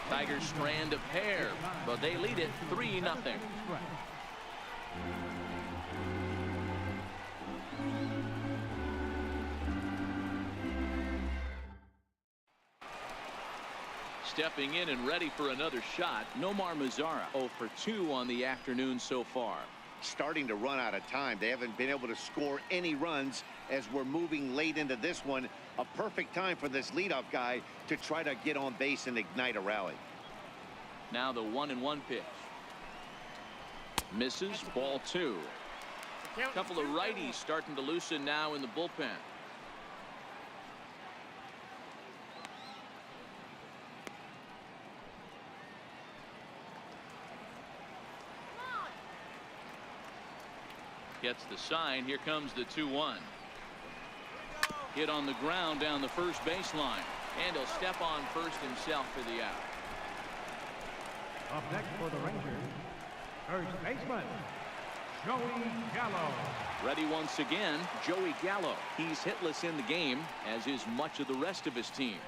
Tigers strand a pair, but they lead it 3-0. Stepping in and ready for another shot, Nomar Mazara 0 for 2 on the afternoon so far. Starting to run out of time. They haven't been able to score any runs as we're moving late into this one. A perfect time for this leadoff guy to try to get on base and ignite a rally. Now the 1-1 pitch. Misses, ball 2. A couple of righties starting to loosen now in the bullpen. Gets the sign. Here comes the 2-1. Hit on the ground down the first baseline, and he'll step on first himself for the out. Up next for the Rangers, first baseman, Joey Gallo. Ready once again, Joey Gallo. He's hitless in the game, as is much of the rest of his team.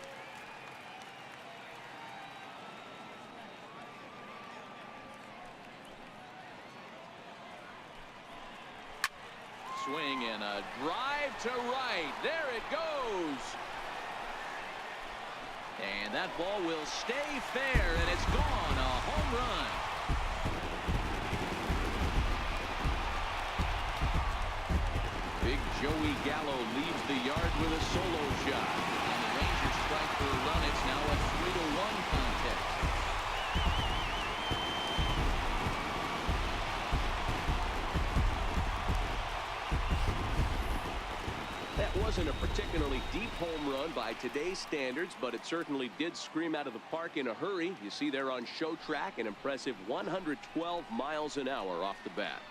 Swing and a drive to right. There it goes. And that ball will stay fair, and it's gone. A home run. Big Joey Gallo leaves the yard with a solo shot. And the Rangers strike for a run. It's now a 3-1 contest. Wasn't a particularly deep home run by today's standards, but it certainly did scream out of the park in a hurry. You see there on show track an impressive 112 miles an hour off the bat.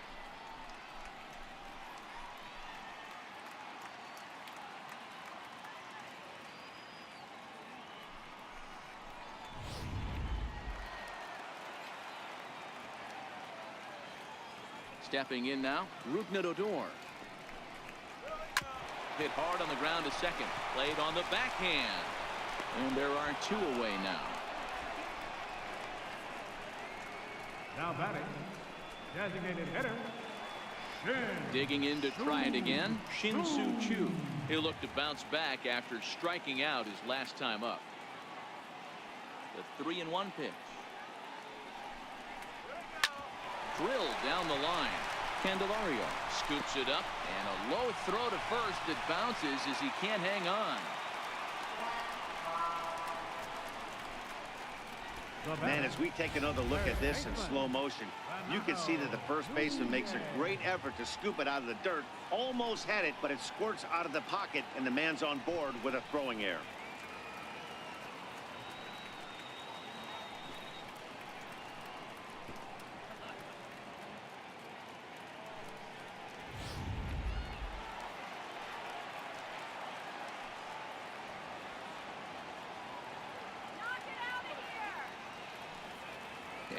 Stepping in now, Rougned Odor. Hit hard on the ground to second. Played on the backhand. And there are 2 away now. Now batting, designated hitter, Shin. Digging in to try it again, Shin-Soo Choo. He'll look to bounce back after striking out his last time up. The 3-1 pitch. Drilled down the line. Candelario scoops it up, and a low throw to first that bounces as he can't hang on. Man, as we take another look at this in slow motion, you can see that the first baseman makes a great effort to scoop it out of the dirt. Almost had it, but it squirts out of the pocket, and the man's on board with a throwing error.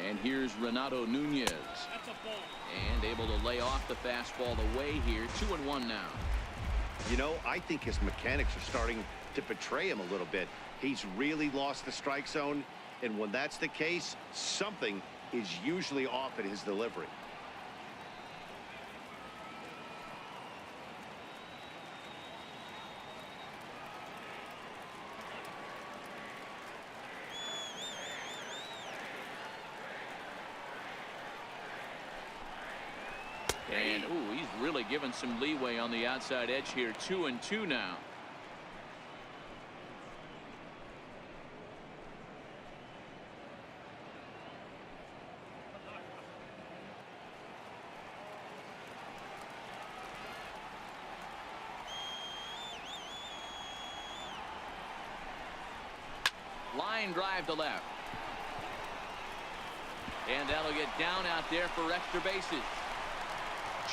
And here's Renato Nunez. And able to lay off the fastball away here. 2-1 now. You know, I think his mechanics are starting to betray him a little bit. He's really lost the strike zone. And when that's the case, something is usually off at his delivery. And, ooh, he's really given some leeway on the outside edge here. 2-2 now. Line drive to left. And that'll get down out there for extra bases.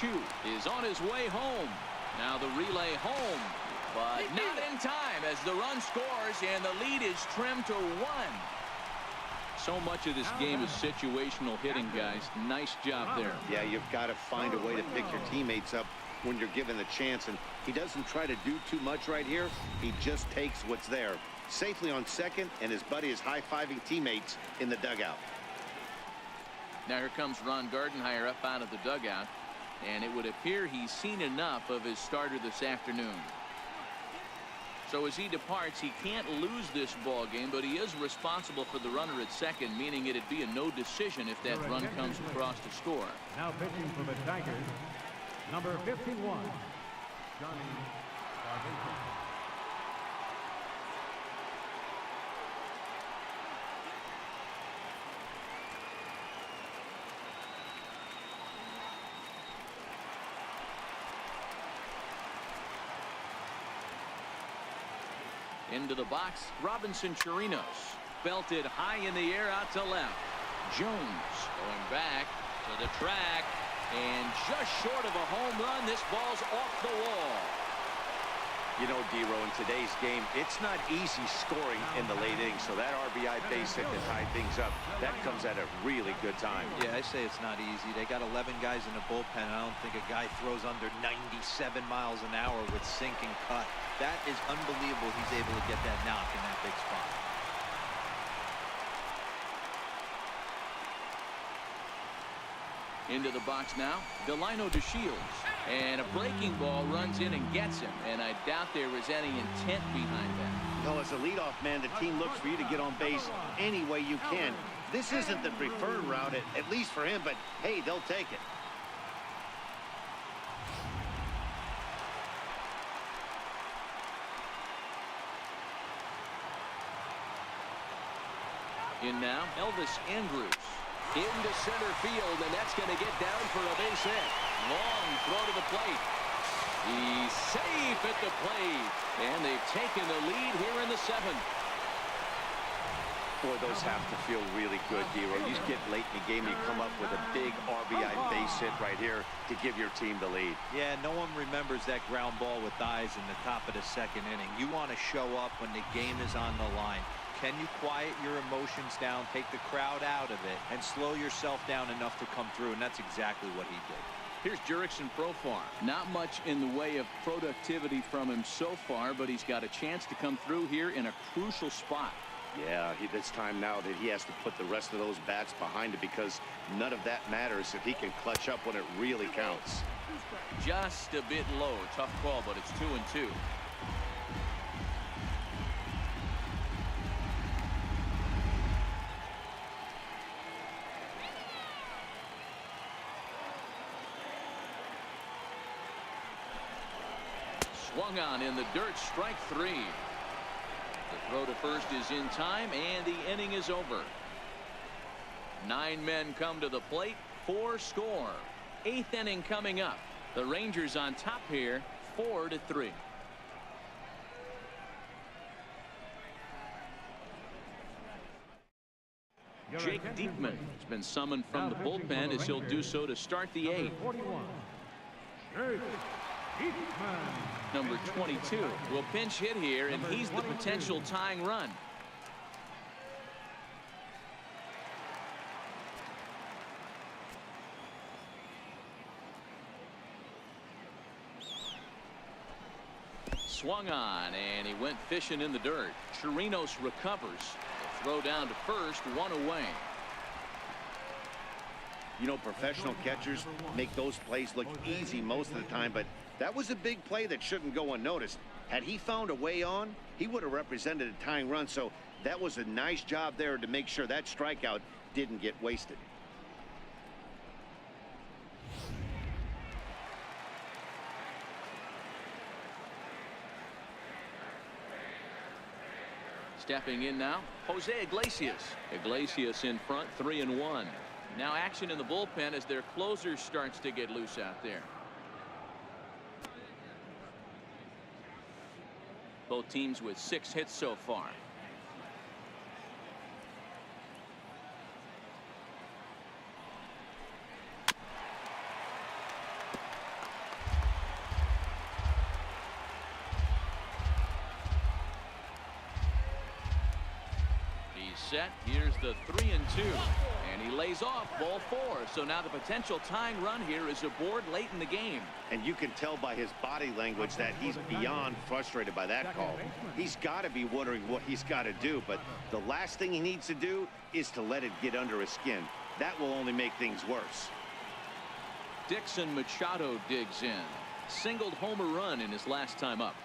Chu is on his way home. Now the relay home, but not in time as the run scores and the lead is trimmed to 1. So much of this game is situational hitting, guys. Nice job there. Yeah, you've got to find a way to pick your teammates up when you're given the chance, and he doesn't try to do too much right here. He just takes what's there. Safely on second, and his buddy is high-fiving teammates in the dugout. Now here comes Ron Gardenhire up out of the dugout. And it would appear he's seen enough of his starter this afternoon. So as he departs, he can't lose this ball game, but he is responsible for the runner at second, meaning it'd be a no decision if that run comes across to score. Now pitching for the Tigers, number 51, Johnny Garvin. Into the box, Robinson Chirinos. Belted high in the air out to left. Jones going back to the track. And just short of a home run, this ball's off the wall. You know, D-Row, in today's game, it's not easy scoring in the late innings. So that RBI base hit to tie things up, that comes at a really good time. Yeah, I say it's not easy. They got 11 guys in the bullpen. I don't think a guy throws under 97 miles an hour with sink and cut. That is unbelievable. He's able to get that knock in that big spot. Into the box now, Delino DeShields. And a breaking ball runs in and gets him. And I doubt there was any intent behind that. No, as a leadoff man, the team looks for you to get on base any way you can. This isn't the preferred route, at least for him, but hey, they'll take it. In now, Elvis Andrus. Into center field, and that's going to get down for a base hit. Long throw to the plate. He's safe at the plate. And they've taken the lead here in the 7th. Boy, those have to feel really good, D-Row. You get late in the game, you come up with a big RBI base hit right here to give your team the lead. Yeah, no one remembers that ground ball with eyes in the top of the 2nd inning. You want to show up when the game is on the line. Can you quiet your emotions down, take the crowd out of it, and slow yourself down enough to come through? And that's exactly what he did. Here's Jurickson Profar. Not much in the way of productivity from him so far, but he's got a chance to come through here in a crucial spot. Yeah, it's time now that he has to put the rest of those bats behind it, because none of that matters if he can clutch up when it really counts. Just a bit low. Tough call, but it's 2-2. Swung on in the dirt, strike 3. The throw to first is in time, and the inning is over. 9 men come to the plate, 4 score. 8th inning coming up. The Rangers on top here, 4-3. Jake Diekman has been summoned from the bullpen as he'll do so to start the 8th. Number 22 will pinch hit here, and he's the potential tying run. swung on, and he went fishing in the dirt. Chirinos recovers. The throw down to first, one away. You know, professional catchers make those plays look easy most of the time, but that was a big play that shouldn't go unnoticed. Had he found a way on, he would have represented a tying run, so that was a nice job there to make sure that strikeout didn't get wasted. Stepping in now, Jose Iglesias. Iglesias in front, 3-1. Now action in the bullpen as their closer starts to get loose out there. Both teams with 6 hits so far. He's set. Here's the 3-2. And he lays off ball 4. So now the potential tying run here is aboard late in the game. And you can tell by his body language that he's beyond frustrated by that call. He's got to be wondering what he's got to do, but the last thing he needs to do is to let it get under his skin. That will only make things worse. Dixon Machado digs in. Singled homer run in his last time up.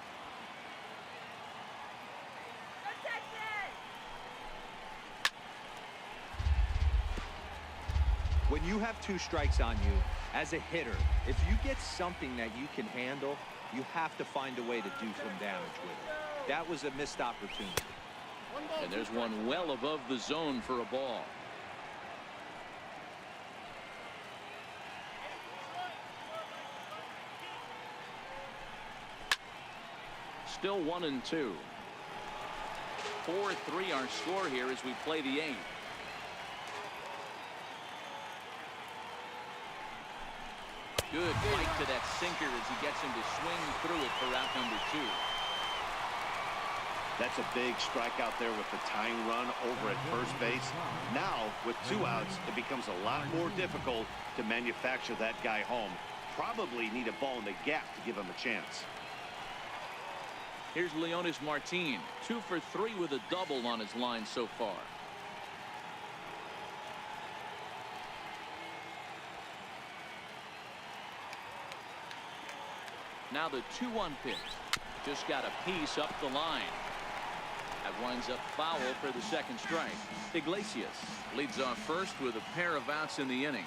When you have 2 strikes on you, as a hitter, if you get something that you can handle, you have to find a way to do some damage with it. That was a missed opportunity. And there's one well above the zone for a ball. Still 1-2. 4-3 our score here as we play the 8th. Good bite to that sinker as he gets him to swing through it for out number 2. That's a big strikeout there with the tying run over at first base. Now, with 2 outs, it becomes a lot more difficult to manufacture that guy home. Probably need a ball in the gap to give him a chance. Here's Leonis Martin, 2 for 3 with a double on his line so far. Now the 2-1 pitch. Just got a piece up the line. That winds up foul for the second strike. Iglesias leads off first with a pair of outs in the inning.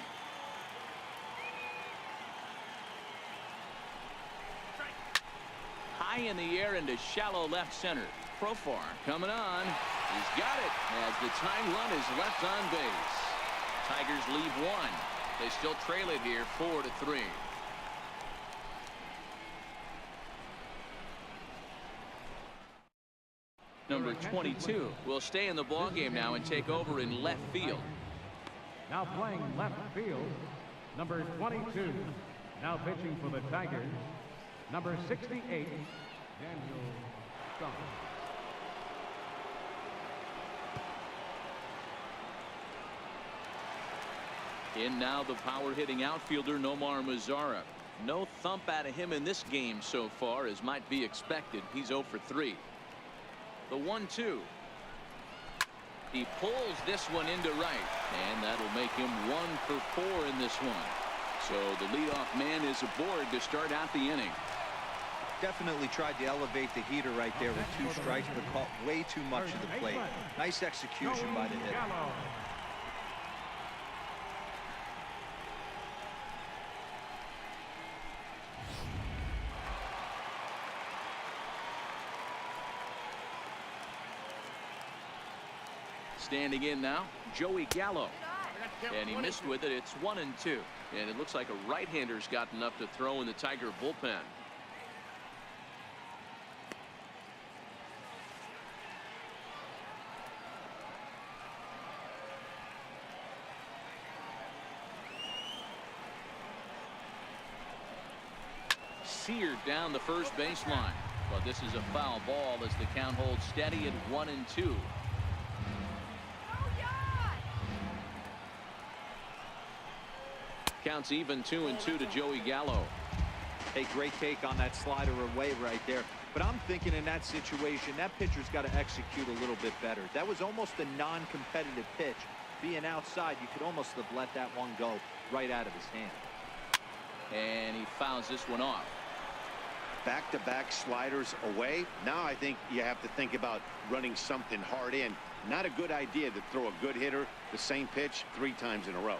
High in the air into shallow left center. Profar coming on. He's got it as the tying run is left on base. Tigers leave 1. They still trail it here 4-3. Number 22 will stay in the ballgame now and take over in left field. Now playing left field, number 22. Now pitching for the Tigers, number 68, Daniel Stone. In now the power-hitting outfielder Nomar Mazara. No thump out of him in this game so far, as might be expected. He's 0 for 3. The 1-2. He pulls this one into right, and that'll make him 1 for 4 in this one. So the leadoff man is aboard to start out the inning. Definitely tried to elevate the heater right there with 2 strikes, but caught way too much of the plate. Nice execution by the hitter. Standing in now, Joey Gallo. And he missed with it. It's 1-2. And it looks like a right-hander's got enough to throw in the Tiger bullpen. Seared down the first baseline. But this is a foul ball as the count holds steady at 1-2. Counts even 2-2 to Joey Gallo. Hey, great take on that slider away right there. But I'm thinking in that situation, that pitcher's got to execute a little bit better. That was almost a non-competitive pitch. Being outside, you could almost have let that one go right out of his hand. And he fouls this one off. Back-to-back sliders away. Now I think you have to think about running something hard in. Not a good idea to throw a good hitter the same pitch 3 times in a row.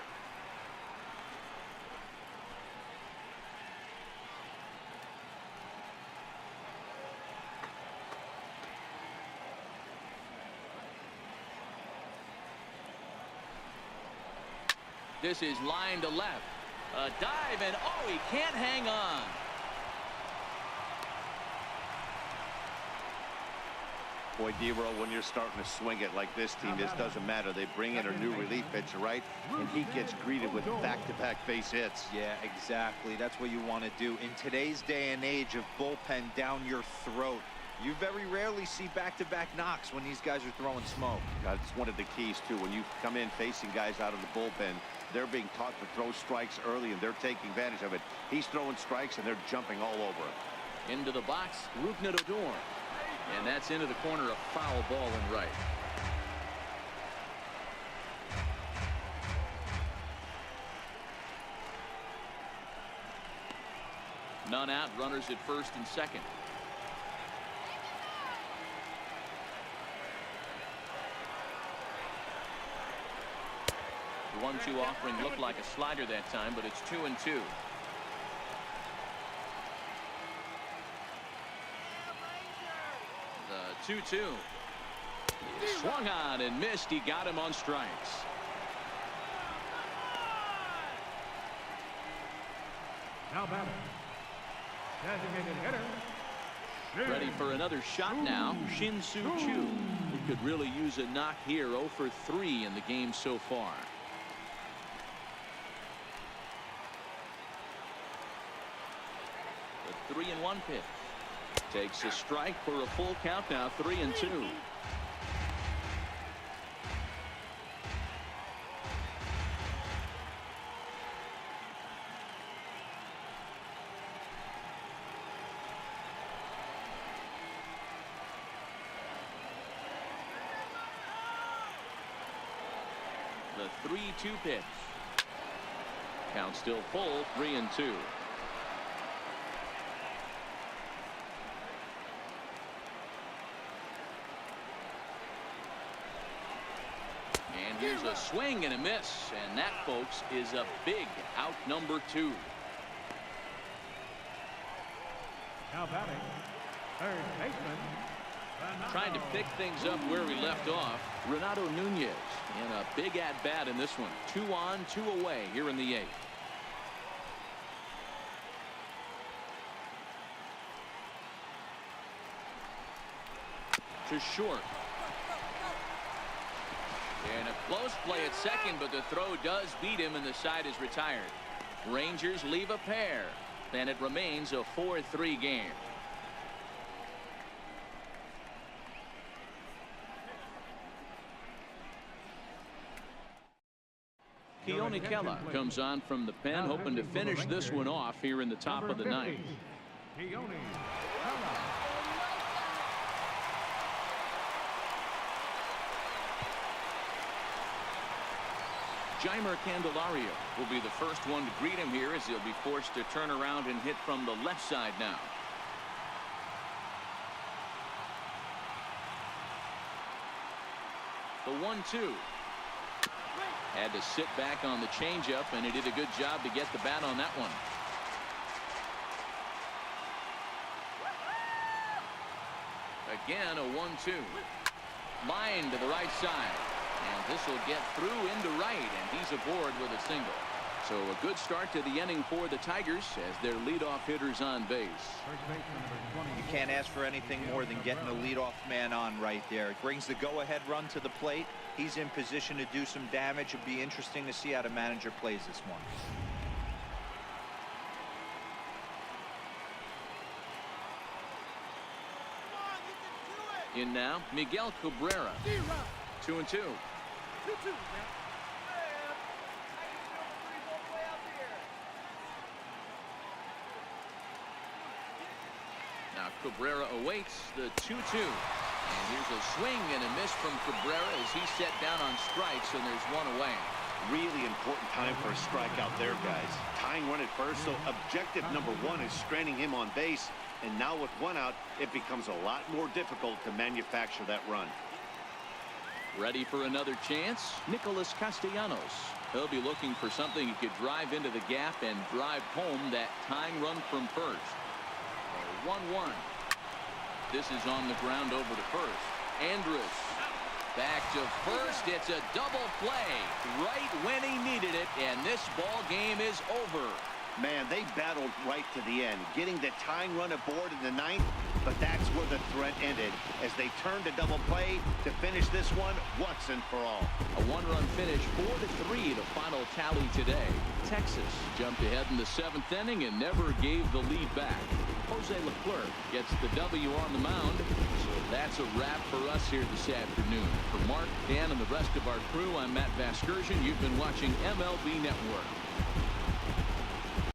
This is line to left. A dive, and oh, he can't hang on. Boy, D-Roll, when you're starting to swing it like this team, this doesn't matter. They bring in a new relief pitcher, right? And he gets greeted with back-to-back base hits. Yeah, exactly. That's what you want to do. In today's day and age of bullpen down your throat, you very rarely see back-to-back knocks when these guys are throwing smoke. That's one of the keys, too. When you come in facing guys out of the bullpen, they're being taught to throw strikes early, and they're taking advantage of it. He's throwing strikes, and they're jumping all over him. Into the box, Rougned Odor. And that's into the corner, a foul ball and right. None out, runners at first and second. The 1-2 offering looked like a slider that time, but it's 2-2. The 2-2. Swung on and missed. He got him on strikes. Now batting. Designated hitter. Ready for another shot now. Shin-Soo Choo. He could really use a knock here. 0 for 3 in the game so far. The 3-1 pitch. Takes a strike for a full count now. 3-2. The 3-2 pitch. Count still full. 3-2. And here's a swing and a miss, and that, folks, is a big out number 2. Now batting. Third baseman. Trying to pick things up where we left off. Renato Nunez in a big at-bat in this one. 2 on, 2 away here in the 8th. To short. And a close play at second, but the throw does beat him, and the side is retired. Rangers leave a pair, and it remains a 4-3 game. Keone Kela comes on from the pen, hoping to finish this one off here in the top of the 9th. Keone Kela. Jeimer Candelario will be the first one to greet him here, as he'll be forced to turn around and hit from the left side now. The 1-2. Had to sit back on the changeup, and he did a good job to get the bat on that one. Again, a 1-2. Line to the right side. And this will get through into right, and he's aboard with a single. So a good start to the inning for the Tigers as their leadoff hitter's on base. You can't ask for anything more than getting the leadoff man on right there. It brings the go-ahead run to the plate. He's in position to do some damage. It'll be interesting to see how the manager plays this one. In now, Miguel Cabrera. 2-2. Now Cabrera awaits the 2-2. And here's a swing and a miss from Cabrera as he's set down on strikes, and there's one away. Really important time for a strikeout there, guys. Tying run at first, so objective number one is stranding him on base. And now with one out, it becomes a lot more difficult to manufacture that run. Ready for another chance? Nicholas Castellanos. He'll be looking for something he could drive into the gap and drive home that tying run from first. 1-1. This is on the ground over to first. Andrus back to first. It's a double play right when he needed it, and this ball game is over. Man, they battled right to the end, getting the tying run aboard in the ninth, but that's where the threat ended as they turned to double play to finish this one once and for all. A one-run finish, 4-3 the final tally today. Texas jumped ahead in the 7th inning and never gave the lead back. Jose Leclerc gets the W on the mound. So that's a wrap for us here this afternoon. For Mark, Dan, and the rest of our crew, I'm Matt Vasgersian. You've been watching MLB Network.